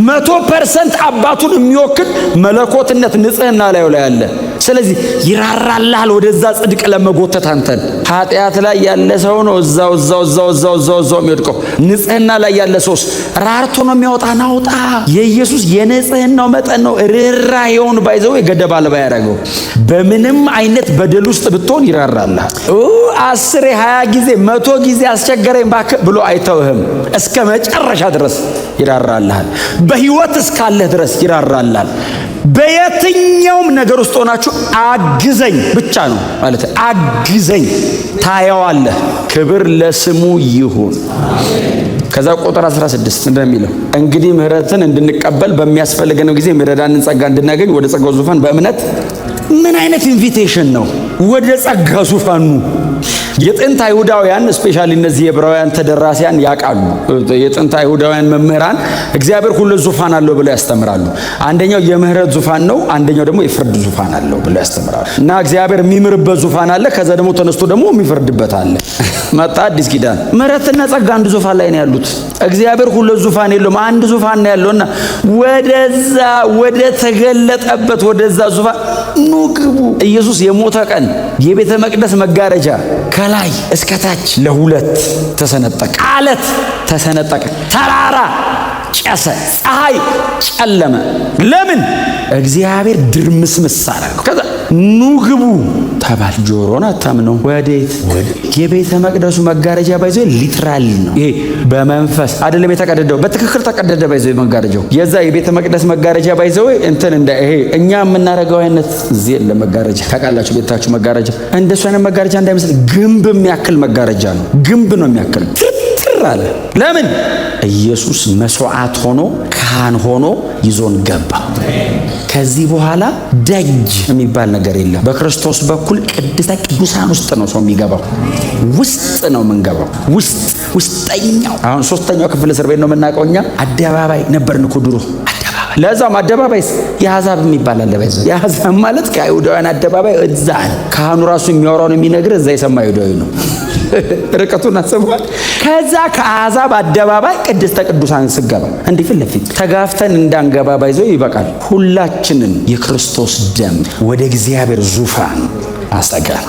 100% አባቱን የሚወክል መለኮትነት ንጽህና ላይ ያለ። ስለዚህ ይራራልሃል ወደዛ ጽድቅ ለመጎተት አንተን። ኃጢአት ላይ ያለ ሰው ነው እዛው የሚወድቀው። ንጽህና ላይ ያለ ሰውስ ራርቶ ነው የሚያወጣ። ናውጣ የኢየሱስ የንጽህናው መጠን ነው ርህራሄውን ባይዘው የገደብ አልባ ያረገው። በምንም አይነት በደል ውስጥ ብትሆን ይራራልሃል። 10 20 ጊዜ 100 ጊዜ አስቸገረኝ ባክህ ብሎ አይተውህም። እስከ መጨረሻ ድረስ ይራራልሃል። በህይወት እስካለህ ድረስ ይራራልሃል። በየትኛውም ነገር ውስጥ ሆናችሁ አግዘኝ ብቻ ነው ማለት። አግዘኝ ታየዋለህ። ክብር ለስሙ ይሁን። ከዛ ቁጥር 16 እንደሚለው እንግዲህ ምህረትን እንድንቀበል በሚያስፈልገን ጊዜ ምሕረትን ጸጋ እንድናገኝ ወደ ጸጋው ዙፋን በእምነት። ምን አይነት ኢንቪቴሽን ነው! ወደ ጸጋ ዙፋኑ። የጥንት አይሁዳውያን ስፔሻሊ እነዚህ የዕብራውያን ተደራሲያን ያውቃሉ። የጥንት አይሁዳውያን መምህራን እግዚአብሔር ሁለት ዙፋን አለው ብለው ያስተምራሉ። አንደኛው የምህረት ዙፋን ነው፣ አንደኛው ደግሞ የፍርድ ዙፋን አለው ብለው ያስተምራሉ። እና እግዚአብሔር የሚምርበት ዙፋን አለ፣ ከዛ ደግሞ ተነስቶ ደግሞ የሚፈርድበት አለ። መጣ አዲስ ኪዳን። ምህረትና ጸጋ አንድ ዙፋን ላይ ነው ያሉት። እግዚአብሔር ሁለት ዙፋን የለውም፣ አንድ ዙፋን ነው ያለውና ወደዛ ወደ ተገለጠበት ወደዛ ዙፋን ኑ ግቡ። ኢየሱስ የሞተ ቀን የቤተ መቅደስ መጋረጃ ከላይ እስከ ታች ለሁለት ተሰነጠቀ። አለት ተሰነጠቀ። ተራራ ጨሰ። ፀሐይ ጨለመ። ለምን? እግዚአብሔር ድርምስምስ አደረገው። ከዛ ኑ ግቡ ተባል። ጆሮን አታምነው። ወዴት? የቤተ መቅደሱ መጋረጃ ባይዘው ሊትራሊ ነው። ይሄ በመንፈስ አይደለም የተቀደደው፣ በትክክል ተቀደደ። ባይዘው መጋረጃው የዛ የቤተ መቅደስ መጋረጃ ባይዘው እንትን እንደ ይሄ እኛ የምናረጋው አይነት እዚህ የለም መጋረጃ። ታውቃላችሁ ቤታችሁ መጋረጃ እንደሱ አይነት መጋረጃ እንዳይመስል ግንብ የሚያክል መጋረጃ ነው። ግንብ ነው የሚያክል አለ። ለምን? ኢየሱስ መስዋዕት ሆኖ ካህን ሆኖ ይዞን ገባ። ከዚህ በኋላ ደጅ የሚባል ነገር የለም። በክርስቶስ በኩል ቅድስተ ቅዱሳን ውስጥ ነው ሰው የሚገባው። ውስጥ ነው የምንገባው። ውስጠኛው። አሁን 3ኛው ክፍል እስር ቤት ነው የምናውቀው እኛ። አደባባይ ነበርን እኮ ድሮ። ለዛም አደባባይስ የአሕዛብ የሚባል አለ። ባይዘው የአሕዛብ ማለት ከአይሁዳውያን አደባባይ እዛ ካህኑ ራሱ የሚያወራውን የሚነግር እዛ የሰማ አይሁዳዊ ነው። ርቀቱን አስበዋል። ከዛ ከአሕዛብ አደባባይ ቅድስተ ቅዱሳን ስገባ እንዲህ ፊት ለፊት ተጋፍተን እንዳንገባ ባይዘው ይበቃል። ሁላችንን የክርስቶስ ደም ወደ እግዚአብሔር ዙፋን አስጠጋን።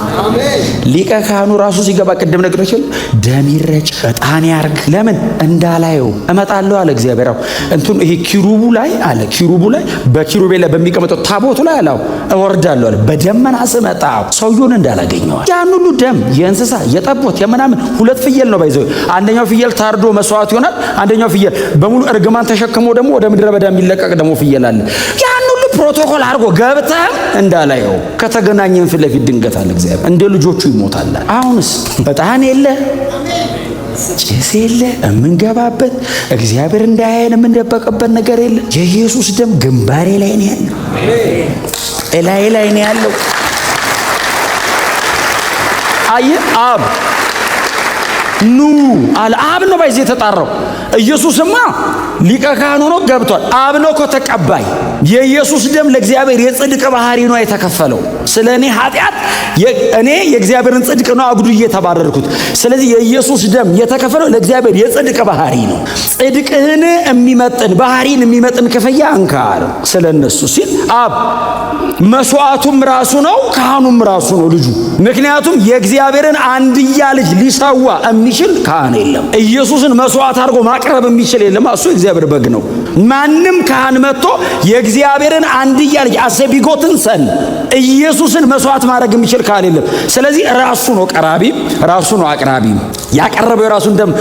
ሊቀ ካህኑ ራሱ ሲገባ ቅድም ነግሬያችሁ ደም ይረጭ፣ ዕጣን ያርግ። ለምን? እንዳላየው እመጣለሁ አለ እግዚአብሔር። እንትን ይሄ ኪሩቡ ላይ አለ፣ ኪሩቡ ላይ በኪሩቤ ላይ በሚቀመጠው ታቦቱ ላይ አለ እወርዳለሁ አለ። በደመና ስመጣ ሰውየውን እንዳላገኘው። ያን ሁሉ ደም የእንስሳ የጠቦት የምናምን 2 ፍየል ነው ባይዘው። አንደኛው ፍየል ታርዶ መስዋዕት ይሆናል፣ አንደኛው ፍየል በሙሉ እርግማን ተሸክሞ ደግሞ ወደ ምድረ በዳ የሚለቀቅ ደግሞ ፍየል አለ። ያን ሁሉ ፕሮቶኮል አድርጎ ገብተህ እንዳላየው ከተገናኘን ፊት ለፊት ድንገት አለ እግዚአብሔር እንደ ልጆቹ ይሞታል። አሁንስ ዕጣን የለ፣ ጭስ የለ፣ የምንገባበት እግዚአብሔር እንዳያየን የምንደበቅበት ነገር የለ። የኢየሱስ ደም ግንባሬ ላይ ነው ያለው፣ እላዬ ላይ ነው ያለው። አየህ አብ ኑ አለ። አብ ነው ባይዘ የተጣራው። ኢየሱስማ ሊቀ ካህን ሆኖ ገብቷል። አብ ነው እኮ ተቀባይ። የኢየሱስ ደም ለእግዚአብሔር የጽድቅ ባህሪ ነው የተከፈለው። ስለኔ ኃጢአት እኔ የእግዚአብሔርን ጽድቅ ነው አጉድዬ የተባረርኩት። ስለዚህ የኢየሱስ ደም የተከፈለው ለእግዚአብሔር የጽድቅ ባህሪ ነው። ጽድቅህን የሚመጥን ባህሪን የሚመጥን ክፍያ እንካ አለ። ስለነሱ ሲል አብ መስዋዕቱም ራሱ ነው፣ ካህኑም ራሱ ነው ልጁ። ምክንያቱም የእግዚአብሔርን አንድያ ልጅ ሊሰዋ የሚችል ካህን የለም። ኢየሱስን መስዋዕት አድርጎ ማቅረብ የሚችል የለም። እሱ የእግዚአብሔር በግ ነው። ማንም ካህን መጥቶ የእግዚአብሔርን አንድያ ልጅ አሰቢጎትን ሰን ኢየሱስን መስዋዕት ማድረግ የሚችል ካህን የለም። ስለዚህ ራሱ ነው ቀራቢም ራሱ ነው አቅራቢም። ያቀረበው የራሱን ደም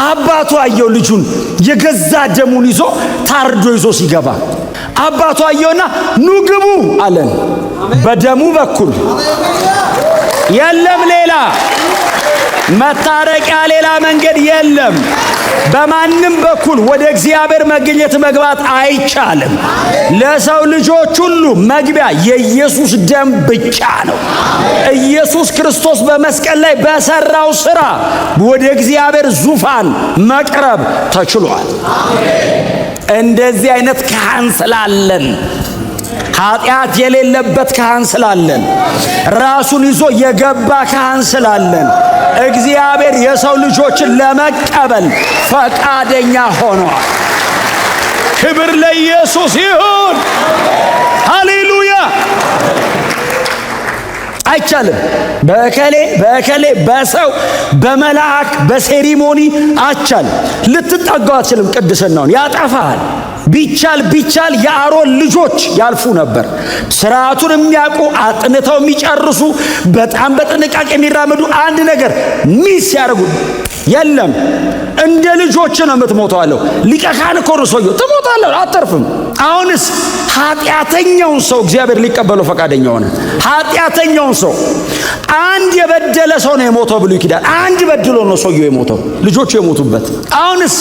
አባቱ አየው ልጁን የገዛ ደሙን ይዞ ታርዶ ይዞ ሲገባ አባቱ አየውና ኑ ግቡ አለን። በደሙ በኩል የለም ሌላ መታረቂያ፣ ሌላ መንገድ የለም። በማንም በኩል ወደ እግዚአብሔር መገኘት መግባት አይቻልም። ለሰው ልጆች ሁሉ መግቢያ የኢየሱስ ደም ብቻ ነው። ኢየሱስ ክርስቶስ በመስቀል ላይ በሰራው ሥራ ወደ እግዚአብሔር ዙፋን መቅረብ ተችሏል። እንደዚህ አይነት ካህን ስላለን፣ ኃጢአት የሌለበት ካህን ስላለን፣ ራሱን ይዞ የገባ ካህን ስላለን እግዚአብሔር የሰው ልጆችን ለመቀበል ፈቃደኛ ሆኗል። ክብር ለኢየሱስ ይሁን። ሃሌሉያ። አይቻልም በከሌ በሰው በመላእክ በሴሪሞኒ አይቻልም። ልትጠጋው አትችልም። ቅድስናውን ያጠፋል። ቢቻል የአሮን ልጆች ያልፉ ነበር። ስርዓቱን የሚያውቁ አጥንተው የሚጨርሱ በጣም በጥንቃቄ የሚራመዱ አንድ ነገር ሚስ ያደርጉ የለም። እንደ ልጆች ነው የምትሞተው አለው። ሊቀ ካህን እኮ ነው ሰውየው። ትሞታለህ፣ አተርፍም። አሁንስ ኃጢአተኛውን ሰው እግዚአብሔር ሊቀበለው ፈቃደኛ ሆነ። ኃጢአተኛውን ሰው አንድ የበደለ ሰው ነው የሞተው ብሎ ይክዳል። አንድ በድሎ ነው ሰውየው የሞተው፣ ልጆቹ የሞቱበት። አሁንስ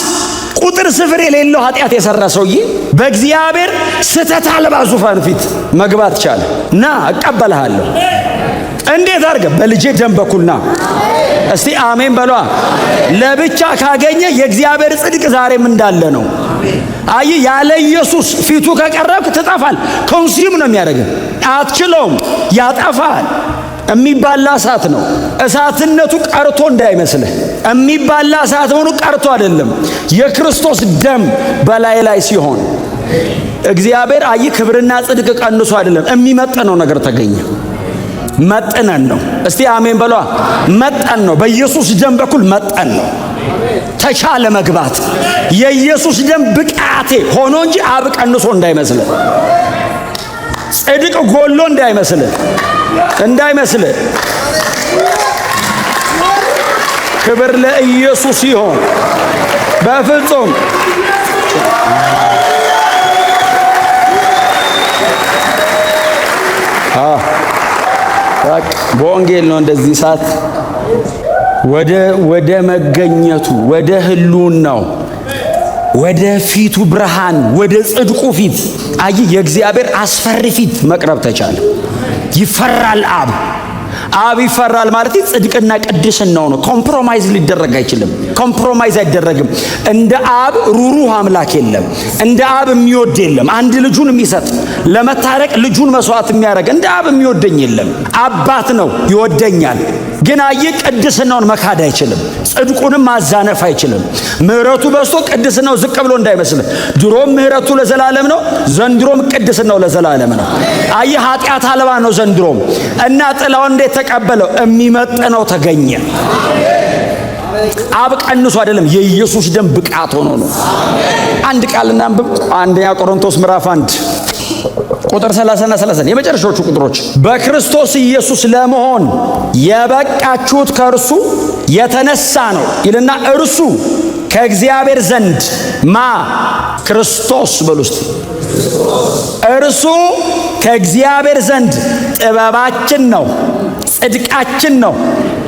ቁጥር ስፍር የሌለው ኃጢአት የሰራ ሰውዬ በእግዚአብሔር ስተት አልባ ዙፋን ፊት መግባት ቻለ። ና እቀበልሃለሁ። እንዴት አድርገ? በልጄ ደም በኩል ና። እስቲ አሜን በሏ። ለብቻ ካገኘ የእግዚአብሔር ጽድቅ ዛሬም እንዳለ ነው። አይ ያለ ኢየሱስ ፊቱ ከቀረብክ ትጠፋል። ኮንሱም ነው የሚያደርገው። አትችለውም፣ ያጠፋል። የሚባላ እሳት ነው። እሳትነቱ ቀርቶ እንዳይመስልህ። የሚባላ እሳት ሆኖ ቀርቶ አይደለም። የክርስቶስ ደም በላይ ላይ ሲሆን እግዚአብሔር አይ ክብርና ጽድቅ ቀንሶ አይደለም፣ የሚመጥነው ነገር ተገኘ። መጠነን ነው። እስቲ አሜን በሏ። መጠን ነው። በኢየሱስ ደም በኩል መጠን ነው። ተቻለ መግባት። የኢየሱስ ደም ብቃቴ ሆኖ እንጂ አብ ቀንሶ እንዳይመስልህ፣ ጽድቅ ጎሎ እንዳይመስልህ። ክብር ለኢየሱስ ይሁን። በፍጹም በወንጌል ነው እንደዚህ ሰዓት ወደ መገኘቱ ወደ ህልውናው ወደ ፊቱ ብርሃን ወደ ጽድቁ ፊት አይ የእግዚአብሔር አስፈሪ ፊት መቅረብ ተቻለ። ይፈራል አብ ይፈራል ማለት ጽድቅና ቅድስናው ነው። ኮምፕሮማይዝ ሊደረግ አይችልም። ኮምፕሮማይዝ አይደረግም። እንደ አብ ሩሩህ አምላክ የለም። እንደ አብ የሚወድ የለም። አንድ ልጁን የሚሰጥ ለመታረቅ ልጁን መስዋዕት የሚያደርግ እንደ አብ የሚወደኝ የለም። አባት ነው፣ ይወደኛል። ግን አይ ቅድስናውን መካድ አይችልም። ጽድቁንም ማዛነፍ አይችልም። ምህረቱ በዝቶ ቅድስናው ዝቅ ብሎ እንዳይመስልህ። ድሮም ምህረቱ ለዘላለም ነው፣ ዘንድሮም ቅድስናው ለዘላለም ነው። አይ ኃጢአት አልባ ነው ዘንድሮም። እና ጥላው እንዴት ተቀበለው? የሚመጥነው ተገኘ። አብ ቀንሶ አይደለም፣ የኢየሱስ ደም ብቃት ሆኖ ነው። አንድ ቃል እናንብብ። አንደኛ ቆሮንቶስ ምዕራፍ 1 ቁጥር 30 እና 30 የመጨረሻዎቹ ቁጥሮች። በክርስቶስ ኢየሱስ ለመሆን የበቃችሁት ከእርሱ የተነሳ ነው ይልና እርሱ ከእግዚአብሔር ዘንድ ክርስቶስ በሉስቲ እርሱ ከእግዚአብሔር ዘንድ ጥበባችን ነው፣ ጽድቃችን ነው፣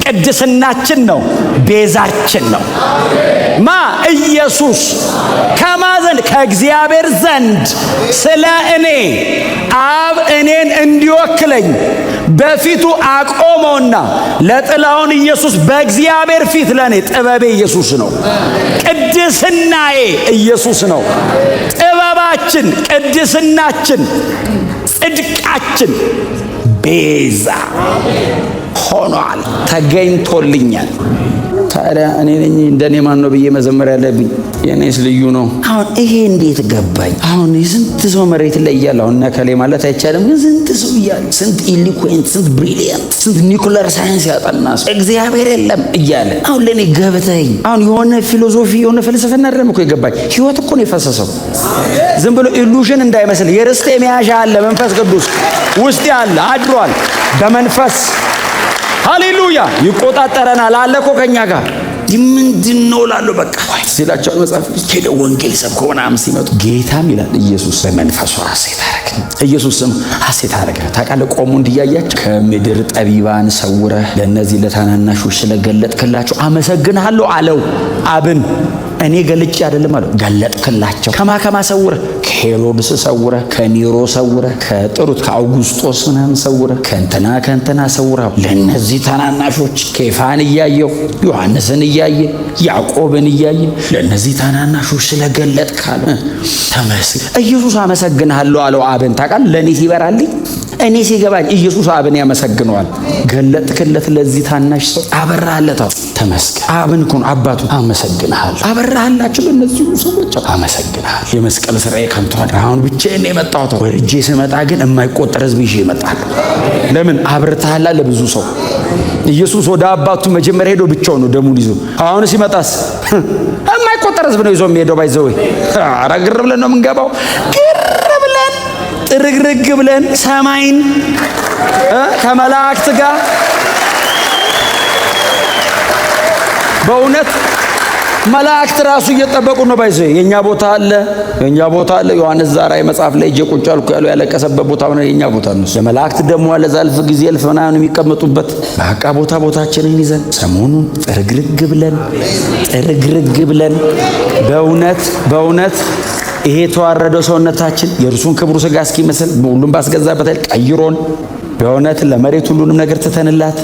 ቅድስናችን ነው፣ ቤዛችን ነው። ኢየሱስ ከማዘን ከእግዚአብሔር ዘንድ ስለ እኔ አብ እኔን እንዲወክለኝ በፊቱ አቆመውና ለጥላውን ኢየሱስ በእግዚአብሔር ፊት ለኔ ጥበቤ ኢየሱስ ነው፣ ቅድስናዬ ኢየሱስ ነው። ጥበባችን፣ ቅድስናችን፣ ጽድቃችን ቤዛ ሆኗል፣ ተገኝቶልኛል። ታዲያ እኔ ነኝ እንደኔ ማን ነው ብዬ መዘመር ያለብኝ? የኔስ ልዩ ነው። አሁን ይሄ እንዴት ገባኝ? አሁን ስንት ሰው መሬት ላይ እያለ አሁን ነከሌ ማለት አይቻልም፣ ግን ስንት ሰው እያለ ስንት ኢሊኩዌንት፣ ስንት ብሪሊየንት፣ ስንት ኒኩለር ሳይንስ ያጠና ሰው እግዚአብሔር የለም እያለ አሁን ለኔ ገብተኝ አሁን የሆነ ፊሎሶፊ የሆነ ፍልስፍና አይደለም እኮ የገባኝ፣ ህይወት እኮ ነው የፈሰሰው። ዝም ብሎ ኢሉዥን እንዳይመስል የርስቴ መያዣ አለ፣ መንፈስ ቅዱስ ውስጥ ያለ አድሯል በመንፈስ ሃሌሉያ። ይቆጣጠረናል አለ እኮ ከኛ ጋር ምንድነው ላሉ በቃ ሲላቸው መጽሐፍ ሄደው ወንጌል ሰብከው ምናምን ሲመጡ ጌታም ይላል ኢየሱስ በመንፈሱ ሐሴት አረገ። ኢየሱስም ሐሴት አረገ። ታውቃለህ ቆሞ እንዲያያቸው ከምድር ጠቢባን ሰውረህ ለነዚህ ለታናናሾች ስለገለጥክላቸው አመሰግንሃለሁ አለው። አብን እኔ ገልጬ አይደለም አለው ገለጥክላቸው። ከማ ሰውረህ ከሄሮድስ ሰውረህ፣ ከኒሮ ሰውረህ፣ ከጥሩት ከአውጉስጦስ ምናምን ሰውረህ፣ ከእንትና ሰውረህ ለነዚህ ታናናሾች ኬፋን እያየው ዮሐንስን እያየ ያዕቆብን እያየ ለነዚህ ታናናሾች ስለገለጥካለ ተመስገን። ኢየሱስ አመሰግንሃለሁ አለው አብን። ታውቃለህ ለኔ ሲበራልኝ እኔ ሲገባኝ ኢየሱስ አብን ያመሰግነዋል። ገለጥክለት ለዚህ ታናሽ ሰው አበራህለት፣ ተመስገን። አብን እኮ አባቱ አመሰግንሃለሁ። አበራህላችሁ ለነዚህ ሰዎች አመሰግንሃለሁ። የመስቀል ስራዬ ከንቷል። አሁን ብቻዬን የመጣሁት ወርጄ ስመጣ ግን የማይቆጠር ሕዝብ ይዤ እመጣለሁ። ለምን አብርተሃል ለብዙ ሰው። ኢየሱስ ወደ አባቱ መጀመሪያ ሄዶ ብቻውን ነው ደሙን ይዞ። አሁን ሲመጣስ የማይቆጠር ሕዝብ ነው ይዞ የሚሄደው። ባይዘው ኧረ ግር ብለን ነው የምንገባው። ግር ብለን ጥርግርግ ብለን ሰማይን ከመላእክት ጋር በእውነት መላእክት ራሱ እየጠበቁ ነው። ባይዘው የኛ ቦታ አለ ዮሐንስ ዛራይ መጽሐፍ ላይ ቁጭ አልኩ ያለው ያለቀሰበት ቦታ ነው የኛ ቦታ ነው። ለመላእክት ደግሞ አለ ዛልፍ ጊዜ እልፍ ምናምን የሚቀመጡበት በቃ ቦታችንን ይዘን ሰሞኑን ጥርግርግ ብለን በእውነት ይሄ ተዋረደው ሰውነታችን የእርሱን ክብሩ ሥጋ እስኪመስል ሁሉም ባስገዛበት ቀይሮን በእውነት ለመሬት ሁሉንም ነገር ትተንላት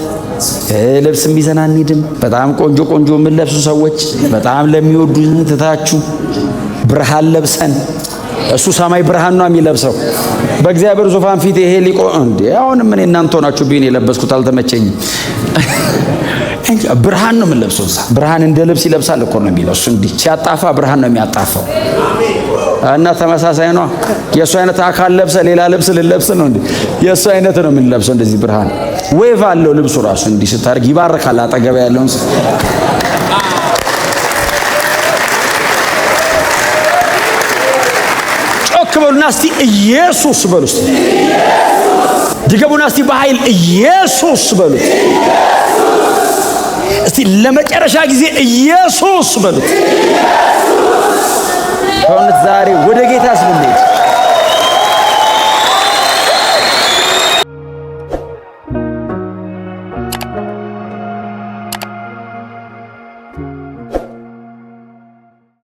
ልብስ ይዘን አንሄድም። በጣም ቆንጆ የምንለብሱ ሰዎች በጣም ለሚወዱ ትታችሁ ብርሃን ለብሰን እሱ ሰማይ ብርሃን ነው የሚለብሰው በእግዚአብሔር ዙፋን ፊት ይሄ ሊቆ እንዴ አሁን ምን እናንተ ሆናችሁ ቢን የለበስኩት አልተመቸኝም። ብርሃን ነው የምንለብሰው። ብርሃን እንደ ልብስ ይለብሳል እኮ ነው የሚለው። እሱ እንዲህ ሲያጣፋ ብርሃን ነው የሚያጣፋው። እና ተመሳሳይ ነው። የእሱ አይነት አካል ለብሰ ሌላ ልብስ ልለብስ ነው እንዴ? የእሱ አይነት ነው የምንለብሰው። እንደዚህ ብርሃን ዌቭ አለው ልብሱ ራሱ እንዲህ ስታርግ ይባርካል። አጠገብ ያለውን ጮክ በሉና እስቲ ኢየሱስ በሉ። እስቲ ድገሙና እስቲ በኃይል ኢየሱስ በሉት። እስቲ ለመጨረሻ ጊዜ ኢየሱስ በሉት። በእውነት ዛሬ ወደ ጌታ ስንሄድ